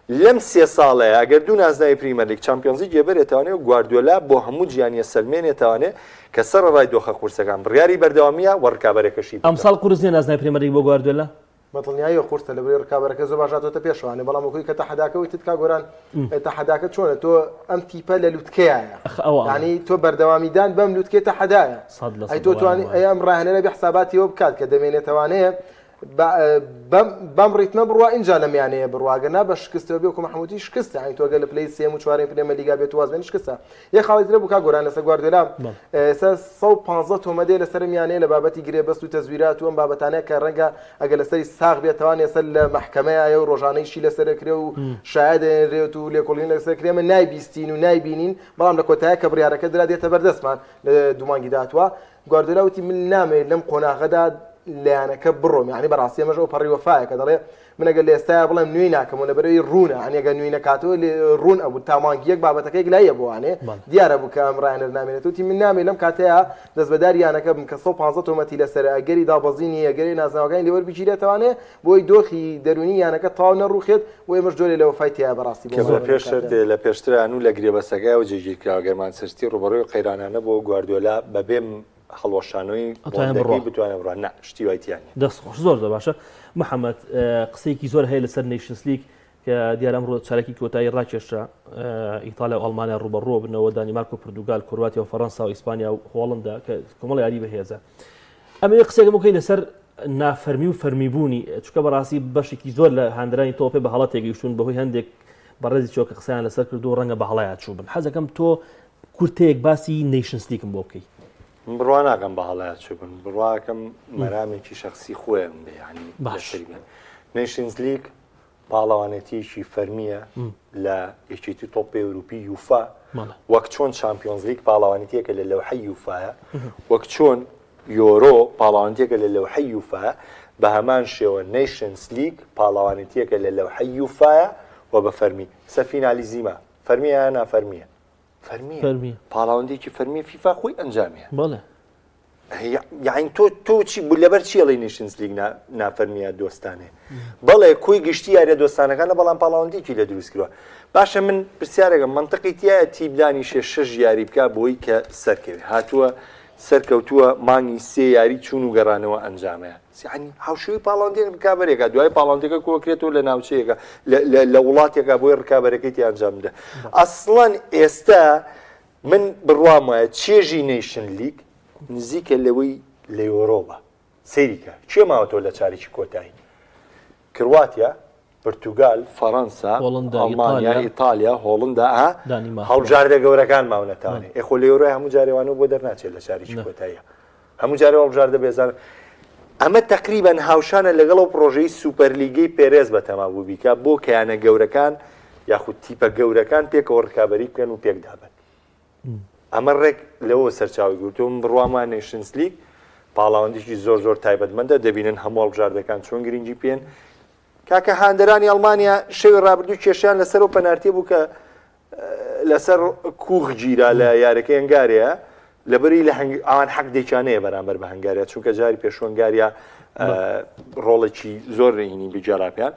لەم 3 ساڵەیە ئەگەر دوو نازناوی پریمەرلیگ چامپیۆنزی جێبەرێتوانێت و گواردیۆلا بۆ هەموو جیهانیە سەلمێنێتوانێت کە سەرڕای دۆخە قورسەکان بڕیاری بەردەوامیە وەڕکابەرێکەشی ئەمساڵ قورس نیە نازناوی پریمەرلیگ بۆ گواردیۆلا بەڵنیایی قورسە لەبەر ڕکابەرەکە زۆر باشاتۆتە پێشوانێ بەڵام وەکوی کە تەحەداکەوەی تتکا گۆران تەحەداکە چۆنە تۆ ئەم تیپە لە لوتکەیە ینی تۆ بەردەوامیدان بەم لوتکێ تەحەدایە ئەی تۆ توانی ئەم ڕاهێنەرە بە حساباتیەوە بکات کە دەمێنێتوانەیە بەم ڕیتمە بڕوا اینجا لە میانەیە بڕواگەنا بە شکستەوە بێ و محمودی شکستە ئەین تۆگە لە پلەی 3 و 4 پرێمەرلیگا بێت واز بێن شکستە یە خاڵیترە بووکا گۆران لەسەر گواردیۆلا 150 تۆمەدەی لەسەر میانەیە لە بابەتی گرێبەست و تەزویرات و ئەم بابەتانەیە کە ڕەنگە ئەگە لەسەری ساغ بێتوانێت سەر لە مەحکەمەیە و ڕۆژانەیشی لەسەرکرێ و شایدێنرێت و لێکۆڵین لەسەر کرێمە نایبیستین و نایبینین بەڵام لە کۆتایە کە بڕیارەکە درا دێتە بەردەستمان لە دومانگی داتوە گواردیۆلا وتی من نامێت لەم قۆناغەدا لایەنەکە بڕۆم یعنی بەڕاستی ئەمەش ئەو پەڕی وەفایە کە دەڵێ من ئەگەر لە ئێستایا بڵێم نوێی ناکەمەوە لەبەرەوەی ڕوونە ئەنی ئەگەر نوێی نەکاتەوە ڕوون ئەبوو تامانگیەک بابەتەکەی لایە بۆوانێ دیارە بوو کە ئەم ڕاهێنەر نامێنێت وتی من نامێ لەم کاتەیە دەستبەداری یانەکە بم کە 150 تۆمەتی لەسەر ئەگەری دابەزینی ئەگەری نازناوەکانی لێوەر بگیرێتوانێ بۆی دۆخی دەرونی یانەکە تاو نەڕوخێت و ئێمەش جۆرێ لە وەفای تیا بەڕاستی لە پێشتران و لە گرێبەسەکە و جێگیرکراوە گەرمان سەرستی ڕوبەڕۆی قەیرانانە بۆ گواردیۆلا بەبێم هەڵۆشانەوەی بتوانێت بڕوان نە شتی وایتیانی دەستخۆش زۆر باشە محەممەد قسەیەکی زۆر هەیە لەسەر نیشنز لیگ کە دیارە ئەمڕۆ چارەکی کۆتایی ڕاکێشە ئیتالیا و ئەڵمانیا ڕوبەڕۆ بنەوە دانیمارک و پرتوگال کرواتیا و فەڕەنسا و ئیسپانیا و هۆڵندا کە کۆمەڵی یاری بەهێزە ئەمە قسێکم بکەین لەسەر نافەرمی و فەرمیبوونی چکە بەڕاستی بەشێکی زۆر لە هاندرانی تۆپێ بە هەڵات تێگەیشتون بەهۆی هەندێک بەڕێزی چۆکە قسەیان لەسەر کردو و ڕەنگە بە هەڵایات چوو بن حەزەکەم تۆ کورتەیەک باسی نیشنز لیگم بۆ بکەیت بڕوا ناکەم بە هەڵایەت چوو بن بڕواکەم مەرامێکی شخصی خۆیان بێ ینی باشری بێن نیشنز لیگ پاڵەوانێتیەکی فەرمیە لە یەکێتی تۆپی ئەوروپی یوفا وەک چۆن چامپیۆنز لیگ پاڵەوانێتیەکە لە لەوحەی یوفایە وەک چۆن یۆرۆ پاڵەوانێتیەکە لە لەوحەی یوفایە بە هەمان شێوە نیشنز لیگ پاڵەوانێتیەکە لە لەوحەی یوفایە و بە فەرمی سەفینالی زیمە فەرمیە نافەرمیە فەرمیە پاڵاوەندێکی فەرمی فیفا خۆی ئەنجامیە بەڵێ یعنی تۆ چی بوو لەبەر چیڵی نیشنز لیگ نافەرمیە دۆستانێ بەڵێ کۆی گشتی یاریە دۆستانەکانە بەڵام پاڵاوەندێکی لە دروست کردووە باشە من پرسیارێکم منطقی تایە تیبدانی 6 یاری بکە بۆی کە سەرکەوێت هاتووە سەرکەوتووە مانگی 3 یاری چوون و گەڕانەوە ئەنجامەیە ینی هاوشێوی پاڵاوەندێک ڕکابەرێکە دوای پاڵاوەندەکە کۆکرێتەوە لە ناوچەیەەکە لە وڵاتێکە بۆی ڕکابەرەکەی ئەنجام بدە ئەسڵەن ئێستا من بڕوام وایە چێژی نیشن لیگ نزیکە لەوەی لە یۆرۆبە سەیریکە چێ ماوەتەوە لە چارێکی کۆتایی کرواتیا پرتوگال فەڕەنسا ئەڵمانیا ئیتالیا هۆڵندا هەڵبژاردە گەورەکان ماونەتوانێ ئێخۆ لە یۆرۆی هەموو جارێوانەوە بۆ دەرناچێت لە چارێکی کۆتاییە هەموو جارێ هەڵبژاردە بێزان ئەمە تقریبان هاوشانە لەگەڵ پرۆژەی سوپەرلیگەی پێرێز بە تەمابوو بیکە بۆ کەیانە گەورەکان یاخود تیپە گەورەکان پێکەوە ڕکابەری بکەن و پێکدابن ئەمە ڕێک لەوە سەرچاوی گوتوم بڕوامان نیشنز لیگ پاڵاوەندێکی زۆر تایبەتمەندە دەبینن هەموو هەڵبژاردەکان چۆن گرنگی پێن کاکە هاندەرانی ئەڵمانیا شەوی ڕابردوو کێشیان لەسەر و پەنارتیە بوو کە لەسەر کوخ گیرا لە یارەکەی ئەنگارەیە لەبەری لە ئەوان حەق دەیچانەیە بەرامبەر بە هەنگاریە چونکە جاری پێشوەنگاریە ڕۆڵێکی زۆر ڕێنی بجاراپیان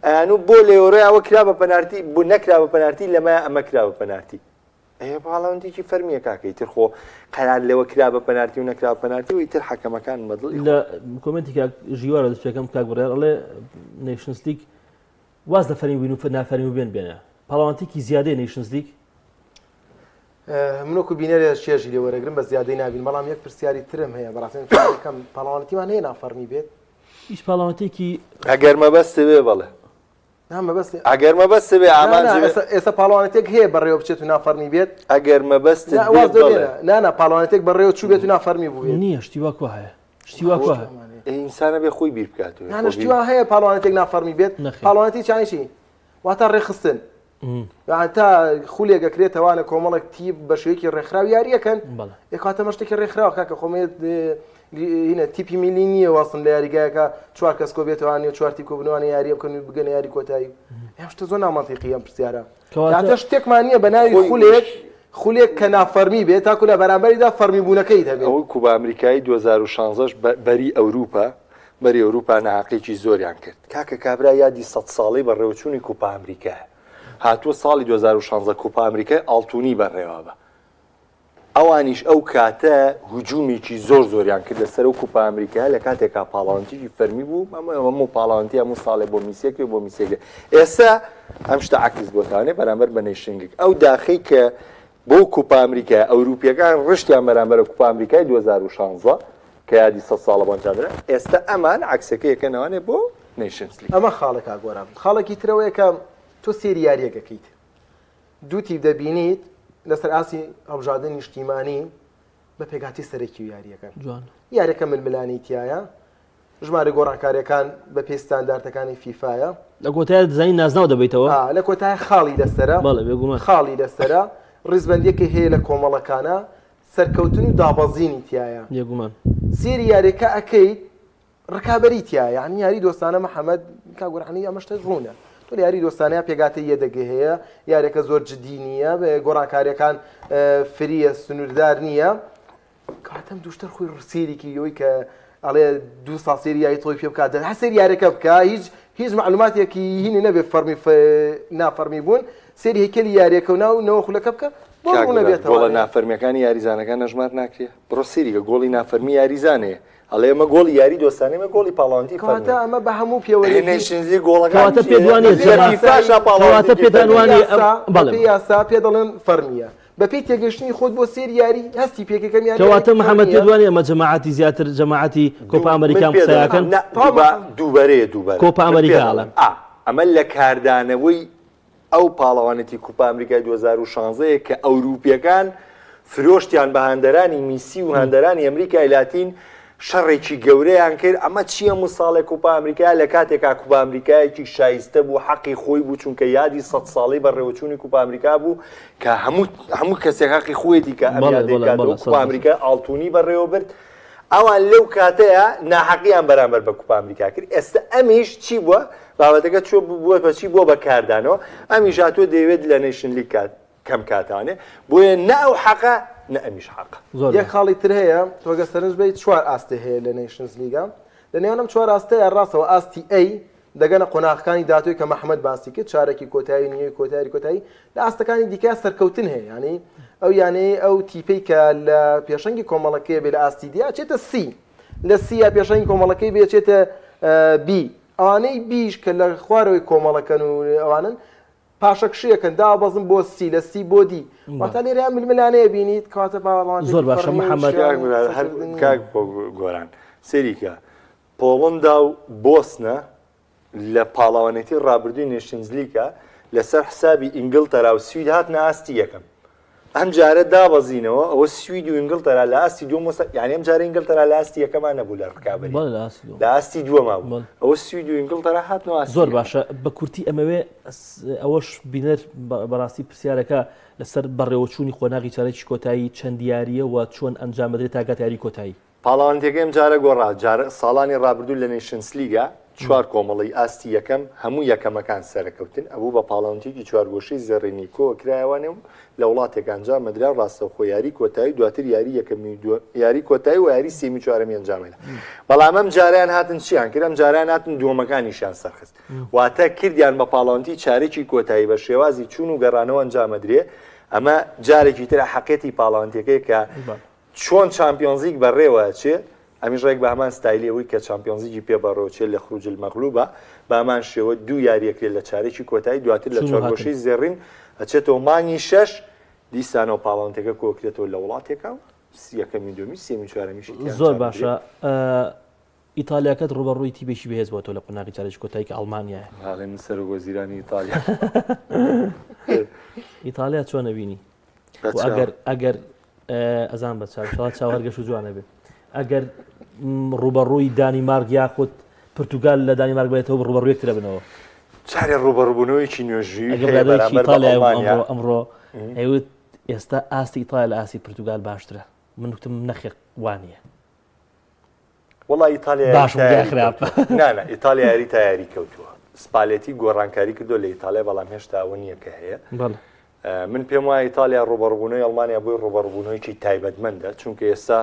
ئەیانوو بۆ لێوەڕێەوە کرا بە پەنارتی بوو نەکرا بە پەنارتی لەمە ئەمە کرا بە پەنارتی باڵاوندێکی فەرمیە کاکەی تر خۆ قەرار لەوە کرا بە پەنارتی و نەکرا بە پەنارتی و ئیتر حەکەمەکان بەدڵ لە کۆمنتی ژیوارە دەستەکەم کاک بڕێ ئەڵێ نیشنز لیگ واز لە فەرمی بووین و نافەرمی و بێنە پاڵەوانتێکی زیادەی نیشنز لیگ منۆکو بینەرە چێژی لێ وەرەگرم بە زیادەی نابین بەڵام یەک پرسیاری ترم هەیە بەڕاستیکەم پاڵەوانتیمان هەیە نافەرمی بێت هیچ پاڵەوانتێکی ئەگەر مەبەستە بێ بەڵێ ئەگەر مەبەستە بێ ئێستا پاڵەوانێتێک هەیە بەڕێوە بچێت و نافەرمی بێت ئەگەر مەبەست نانا پاڵەوانێتێک بەڕێوە چوو بێت و نافەرمی بوو نییە شتی واکوە هەیە شتی واکوە ئینسانە بێ خۆی بیر بکاتەوە نانشتیوا هەیە پاڵەوانێتێک نافەرمی بێت پاڵەوانێتی چانیشی واتە ڕێخستن تا خولێک ئەکرێتەوانە کۆمەڵێک تیب بە شوەیەکی ڕێکخراو یاریەکەن یکاتە مەشتێکی ڕێکخراوە کاکە خۆمێت تیپی میلی نییە واستن لە یاریگایەکە چوار کەس کۆ بێتوانێت چوارتی کۆ بنوانە یاریە بکەن و بگەنە یاری کۆتایی هێشتا زۆر نامەنتیقی ئەم پرسیارە کاتە شتێکمان نییە بە ناوی خولێک کە نافەرمی بێت تاکو لە بەرامبەریدا فەرمی بوونەکەی هەبێت ئەوە کوبا ئەمریکایی 2016 بەری ئەوروپا ناحەقێکی زۆریان کرد کاکە کابرا یادی 100 ساڵی بەڕێوەچوونی کوپا ئەمریکا هاتووە ساڵی 2016 کوپا ئەمریکای ئاڵتوونی بەڕێوە بە ئەوانیش ئەو کاتە هجوومێکی زۆریان کرد لەسەر و کوپا ئەمریکا لە کاتێکا پاڵاوانتیی فەرمی بوو ئەمە پاڵاوانتی هەموو ساڵێ بۆ میسێکی بۆ میسێک ئێستا ئەم شتە عکس بۆتانێ بەرامبەر بە نەیشنگ ئەو داخەی کە بۆ کوپا ئەمریکا ئەوروپیەکان ڕشتیان بەرامبەرە کوپا ئەمریکای 2016 کە یادی 100 ساڵە بۆنجادرا ئێستا ئەمان عکسەکەیەکەنەوەنێ بۆ نیشنز لیگ ئەمە خاڵێکا گۆران خاڵێکی ترەوەیەکە تۆ سێری یاریەکەکەیت دووتی دەبینیت لەسەر ئاسی هەڵبژاردننی نیشتیمانی بە پێگاتی سەرەکی و یاریەکان یاریەکە ململانی تایە ژمارە گۆڕانکاریەکان بە پێی ستانداردەکانی فیفایە لە کۆتای دزانی نازناو دەبێتەوە لە کۆتای خاڵی لەسەرە خاڵی لەسەرە ڕیزبەندێکی هەیە لە کۆمەڵەکانە سەرکەوتن و دابەزینی تایە سێری یاریەکە ئەەکەیت ڕکابەری تایە یعنی یاری دۆستانە محەممەد کاگوڕانی ئەمەشتە ڕوونە یاری دۆستانەیە پێگاتی یەدەگە هەیە یاریەکە زۆر جدی نییە بە گۆڕانکاریەکان فریە سنووردار نییە کاتەم دوشتر خۆی ڕسیرێکی یۆی کە ئەڵێ دو ساسێری یاری تۆی پێ بکات هەسێری یاریەکە بکە هیچ معلوماتێکی هینی نەبێت فەرمی نافەرمی بوون سێری هێکەلی یاریەکە و ناو خولەکە بکە گۆڵە نافەرمیەکانی یاریزانەکان نەژمار ناکرێ بڕۆ سێریکە گۆڵی نافەرمی یاریزانەیە ئەڵێ ئەمە گۆڵی یاری دۆستانە ئەمە گۆڵی پاڵاوانتی ئەمە بە هەموو پێوەی گۆڵەکەواتە یاسا پێ دەڵێن فەرمیە بەپی تێگەشتنی خۆت بۆ سێری یاری هەستی پێکەکەم یاریکەواتە محەممەد پێدوانێ ئەمە جەماعەتی زیاتر جەماعەتی کۆپا ئەمریکان قسەیەکەن دووبەرەیە کۆپا ئەمریکاڵە ئەمە لە کاردانەوەی ئەو پاڵەوانێتی کوپا ئەمریکای 2016 کە ئەوروپیەکان فرۆشتیان بە هەندەرانی میسی و هەندەرانی ئەمریکای لاتین شەڕێکی گەورەیان کرد ئەمە چییە موساڵێک کوپا ئەمریکا لە کاتێکا کوپا ئەمریکایەکی شایستە بوو حەقی خۆی بوو چونکە یادی 100 ساڵی بەڕێوەچوونی کوپا ئەمریکا بوو کە هەموو کەسێک حەقی خۆیەتی کە ئەم کوپا ئەمریکا ئاڵتوونی بەڕێوە برد ئەوان لەو کاتەیە ناحەقیان بەرامبەر بە کوپا ئەمریکا کرد ئێستا ئەمیش چی بووە بابەتەکە چۆ بووە بەچی بۆ بەکاردانەوە ئەمیش هاتووە دەیەوێت لە نیشن لیگ کەم کاتانێ بۆیە نە ئەو حەقە نە ئەمیش حەقە یەک خاڵی تر هەیە تۆگە سەرنج بێت چوار ئاستی هەیە لە نیشنز لیگە لە نێوانم چوار ئاستەیە ڕاستەوە ئاستی ئەی دەگەنە قۆناغەکانی دااتوی کە محەممەد باسی کرد چارێکی کۆتایی نیوەی کۆتایی لە ئاستەکانی دیکە سەرکەوتن هەیە ینی ئەو یانەیە ئەو تیپەی کە لە پێشەنگی کۆمەڵەکەی بێ لە ئاستی دیا چێتە سی لە سیا پێشەنگی کۆمەڵەکەی بێچێتە بی ئەوانەی بیش کە لە خوارەوەی کۆمەڵەکەن و ئەوانن پاشەکشیەکەن دابەزم بۆ سی لە سی بۆ دی واتە لێرەیان ململانەیە بینیت کاتە باڵان زۆر باشە محەممەد کاک گۆران سەریکە پۆڵندا و بۆسنە لە پاڵاوانێتی ڕابردووی نیشنز لیگە لەسەر حسابی ئینگلتەرا و سوید هاتنە ئاستی یەکەم ئەم جارە دابەزینەوە ئەوە سوید و ئینگلتەرا لە ئاستی دووەم یعنی ئەم جارە ئینگلتەرا لە ئاستی یەکەمان نەبوو لە ڕکابەری لە ئاستی دووەما بوو ئەوە سوید و ئینگلتەرا هاتنەوە ئاستی زۆر باشە بە کورتی ئەمەوێ ئەوەش بینەر بەڕاستی پرسیارەکە لەسەر بەڕێوەچوونی خۆناغی چارێکی کۆتایی چەند دیاریە و چۆن ئەنجام بدرێت تا کات یاری کۆتایی پاڵاوانتێکەکەم جارە گۆڕا ساڵانی ڕابردوو لە نیشنس لیگا چوار کۆمەڵی ئاستی یەکەم هەموو یەکەمەکان سەرکەوتن ئەوە بە پاڵاوانتێکی چوارگۆشەی زەڕێنی کۆکرایوانێ و لە وڵاتێکان جا مەدرا ڕاستە خۆ یاری کۆتایی دواتر یاری یەکەمی یاری کۆتایی و یاری سێمی چوارەمی ئەنجامێنە بەڵام ئەم جاریان هاتن چیان کرد ئەم جاریان هاتن دووەمەکانیشیان سەرخست واتە کردیان بە پاڵاوانتی چارێکی کۆتایی بە شێوازی چوون و گەڕانەوە ئەنجامەدرێ ئەمە جارێکی ترە حەقێتی پاڵاوانتەکەی کە چۆن چامپیۆنزیک بەڕێوە چێ ئەمیش ڕێک بە هەمان ستایلی ئەوەی کە چامپیۆنزیکی پێ بەڕۆچێت لە خروج المەغلوبە بە هەمان شێوە دوو یاریەکرێت لە چارێکی کۆتایی دواتر لە چوارگۆشەی زێڕین ئەچێتەوە مانگی 6 دیسانەوە پاڵاوانتەکە کۆکرێتەوە لە وڵاتێکە و یەکەمی دومی سێمی چوارەمیشی زۆر باشە ئیتالیاکەت ڕوبەڕووی تیبێکی بەهێز بۆ تۆ لە قۆناغی چارێکی کۆتایی کە ئەڵمانیایە هاڵێ من سەرۆگۆزیرانی ئیتالیا ئیتالیا چۆن نەبینی ئەگەر ئەزان بە چاوەرگەش و جوانە بێت ئەگەر ڕوبەڕووی دانیمارک یاخود پرتوگال لە دانیمارک بێتەوە ڕوبەڕوویەکترە بنەوە چارێ ڕوبەڕبوونەوەیکی نوێژی ئەمڕۆ ئەوت ئێستا ئاستی ئیتالیا لە ئاستی پرتوگال باشترە من وتم نەخێق وانە وڵی ئیتالیا باش نانە ئیتالیا یاری تا یاری کەوتووە سپالێتی گۆڕانکاری کردو لە ئیتالیا بەڵام هێشتا ئەوە نییە کە هەیە من پێم وایە ئیتالیا ڕوبەڕبوونەوەی ئەڵمانیا بۆی ڕوبەڕبوونەوەیکی تایبەتمەندە چونکە ئێستا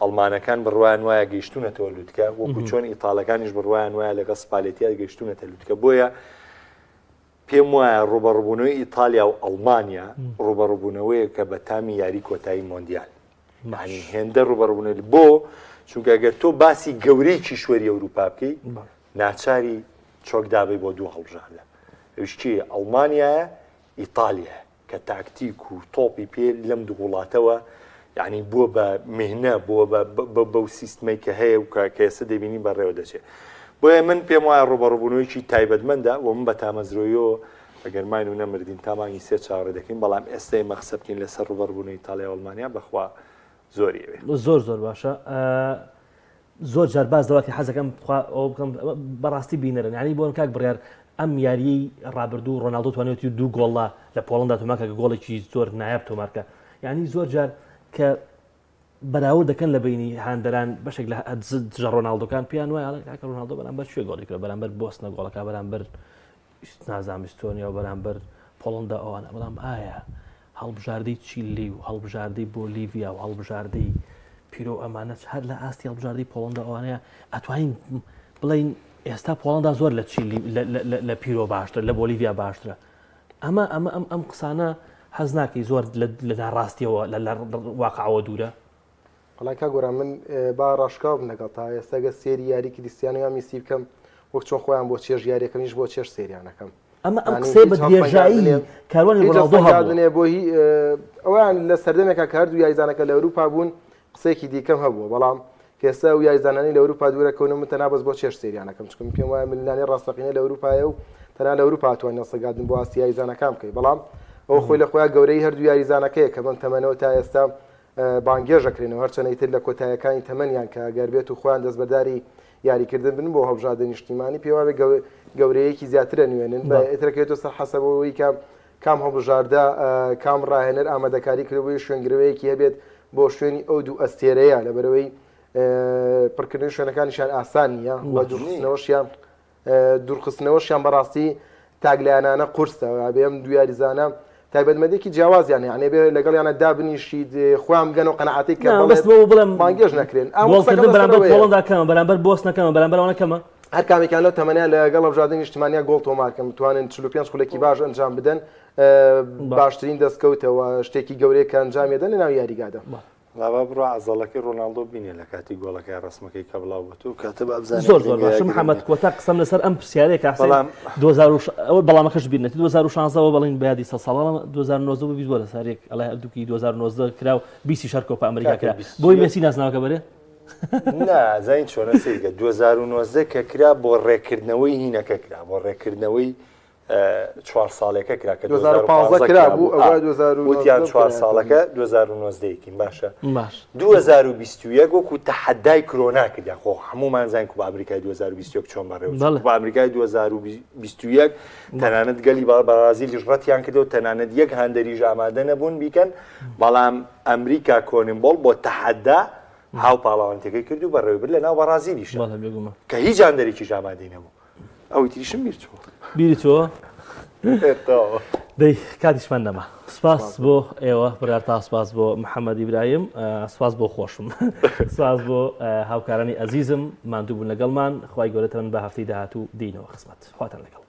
ئەڵمانەکان بڕوایان وایە گەیشتونەتەوە لووتکە وەکو چۆن ئیتاڵەکانیش بڕوایان وایە لەگەڵ سپالێتیا گەیشتونەتە لووتکە بۆیە پێم وایە ڕوبەڕبوونەوەی ئیتالیا و ئەڵمانیا ڕوبەڕبوونەوەیە کە بە تامی یاری کۆتایی مۆندیال هێندە ڕوبەڕبوونەوەی بۆ چونکە ئەگەر تۆ باسی گەورەیەکی شوەری ئەوروپا بکەی ناچاری چۆکدابی بۆ دوو هەڵبژاردە ئەوشتی ئەڵمانیایە ئیتالیا کە تاکتیک و تۆپی پێ لەم دوو وڵاتەوە یعنی بووە بە مهنە بووە بەو سیستمەی کە هەیە و کە ئێستا دەبینی بەڕێوە دەچێت بۆیە من پێم وایە ڕوبەڕبوونەوەیکی تایبەتمەندە و من بە تامەزرۆیەوە ئەگەر ماین و نەمردین تامانی سێ چاڕە دەکەین بەڵام ئێستا مەخسە بکەین لەسەر ڕوبەڕبوونەوەی ئیتالیا و ئەڵمانیا بەخوا زۆریەوێ زۆر باشە زۆر جار باز دەواتی حەزەکەم بکەم بەڕاستی بینەرن ینی بۆن کاک بڕیار ئەم یاریی ڕابردوو ڕۆناڵدۆ توانێتی دوو گۆڵە لە پۆڵندا تۆماکە گۆڵێکی زۆر نایاب تۆمارکە یعنی زۆر جار کە بەراورد دەکەن لە بینی هاندەران بەشێک لە جە ڕۆناڵدۆکان پیان وایە کاکە ڕۆناڵدۆ بەرامبەر شوێ گۆڵی کرد بەرامبەر بۆسنە گۆڵەکە بەرامبەر نازام ئیستۆنیا و بەرامبەر پۆڵندا ئەوانە بەڵام ئایا هەڵبژاردەی چیلی و هەڵبژاردەی بۆلیڤیا و هەڵبژاردەی پیرۆ ئەمانە هەر لە ئاستی هەڵبژاردەی پۆڵندا ئەوانەیە ئەتوانین بڵین ئێستا پۆڵندا زۆر لە چیلی لە پیرۆ باشتر لە بۆلیڤیا باشترە ئەم قسانە حەز ناکەی زۆر لە ناڕاستیەوە لە واقعەوە دوورە وڵای کا گۆران من با ڕاشکاو بنەگەڵ تا ئێستاگە سێری یاری کریستیانە یا میسی بکەم وەک چۆن خۆیان بۆ چێژ یاریەکەمیش بۆ چێژ سێریانەکەم ئەم قسەی بە درێژایی کاروانی ڕۆناڵدۆ هەبوو بۆ ئەویان لە سەردەمێکە کە هەردوو یاریزانەکە لە ئەوروپا بوون قسەیەکی دیکەم هەبووە بەڵام کێستا و یاریزانانی لە ئەوروپا دوورەکەونە من تەنابەت بۆ چێژ سێریانەکەم چکم پێم وایە ملانی ڕاستەقینە لە ئەوروپایە و تەنها لە ئەوروپا توانین سەگادن بۆ ئاستی یاریزانەکان بکەی بەڵام ئەو خۆی لە خۆیان گەورەی هەردوو یاریزانەکەیە کە بم تەمەنەوە تا ئێستا بانگێژەکرێنەوە هەرچەنە تر لە کۆتاییەکانی تەمەنیان کە گەر بێت و خۆیان دەستبەرداری یاریکردن بن بۆ هەڵبژاردننی نیشتیمانی پێوا بێ گەورەیەکی زیاترە نوێنن بە ئێترەکەوێتە سەر حەسەبەوەی کام هەڵبژاردە کام ڕاهێنەر ئامادەکاری کردەوەی شوێنگرەوەیەکی هەبێت بۆ شوێنی ئەو دوو ئەستێرەیە لەبەرەوەی پڕکردن شوێنەکانیشان ئاسان نییە و دوورخستنەوەشیان بەڕاستی تاگلایانانە قورسە بێم دو یاریزانە تایبەتمەندێکی جیاوازیانە یعنی بێ لەگەڵیانە دابنیشید خۆیان بگەن و قەنەعەتی کە بڵێم مانگێژ نەکرێن بەرامبەر پۆڵەنداکەمە بەرامبەر بۆسنەکەمە بەرامبەرەوەنەکەمە هەر کامێکیان لەو تەمەنیان لەگەڵ هەڵبژاردننی نیشتیمانیا گۆڵ تۆمارکەن بتوانن 45 خولێکی باش ئەنجام بدەن باشترین دەستکەوتەوە شتێکی گەورەیە کە ئەنجام دەن لە ناو یاریگادا لابا بڕۆ عەزەڵەکەی ڕۆناڵدۆ بینێ لە کاتی گۆڵەکەی ڕسمەکەی کە بڵاو بوو و کاتە بابزانێت زۆر باش محەممەد کۆتا قسەم لەسەر ئەم پرسیارەیە کە بەڵامەکەش بینێت 2016ەوە بەڵین بەیادی سە ساڵە 2009 بیست بۆ لە سارێک ئەڵای هەردووکی 2009 کرا و 20 شەر کۆپا ئەمریکا کرا بۆی مێسی نازناوەکە بەرێ زین چۆنە سێگە 2009 کە کرا بۆ ڕێکردنەوەی هینەکە کرا بۆ ڕێکردنەوەی 4 ساڵێکە کرا کە 2015 کرا بوو وتیان 4 ساڵەکە 2009 باشە 2021 وەکو تەحەدای کۆرۆنا کردیان خۆ هەمومان زانین کو بە ئەمریکای 2021 چۆن بەڕێوە بە ئەمریکای 2021 تەنانەت گەلی بەرازیلیش ڕەتیان کردەوە تەنانەت یەک هەندەریش ئامادە نەبوون بیکەن بەڵام ئەمریکا کۆنیمبۆڵ بۆ تەحەدا هاو پاڵاوانتەکەی کرد و بەڕێوەبر لە ناو بەرازیلیش بەڵێ بێگومە کە هیچ جاندەرێکی ژامادەی نەبوو ئەوی تریشم بیر چوە بیری تۆ دەی کاتیشمان نەما سپاس بۆ ئێوە بڕار تا سپاس بۆ محەممەد ئیبراهیم سپاس بۆ خۆشم سپاس بۆ هاوکارانی ئەزیزم ماندوو بوون لەگەڵمان خی گەورەتەن بە هەفتەی داهاتوو دینەوە خزمەت خواتان لەگەڵ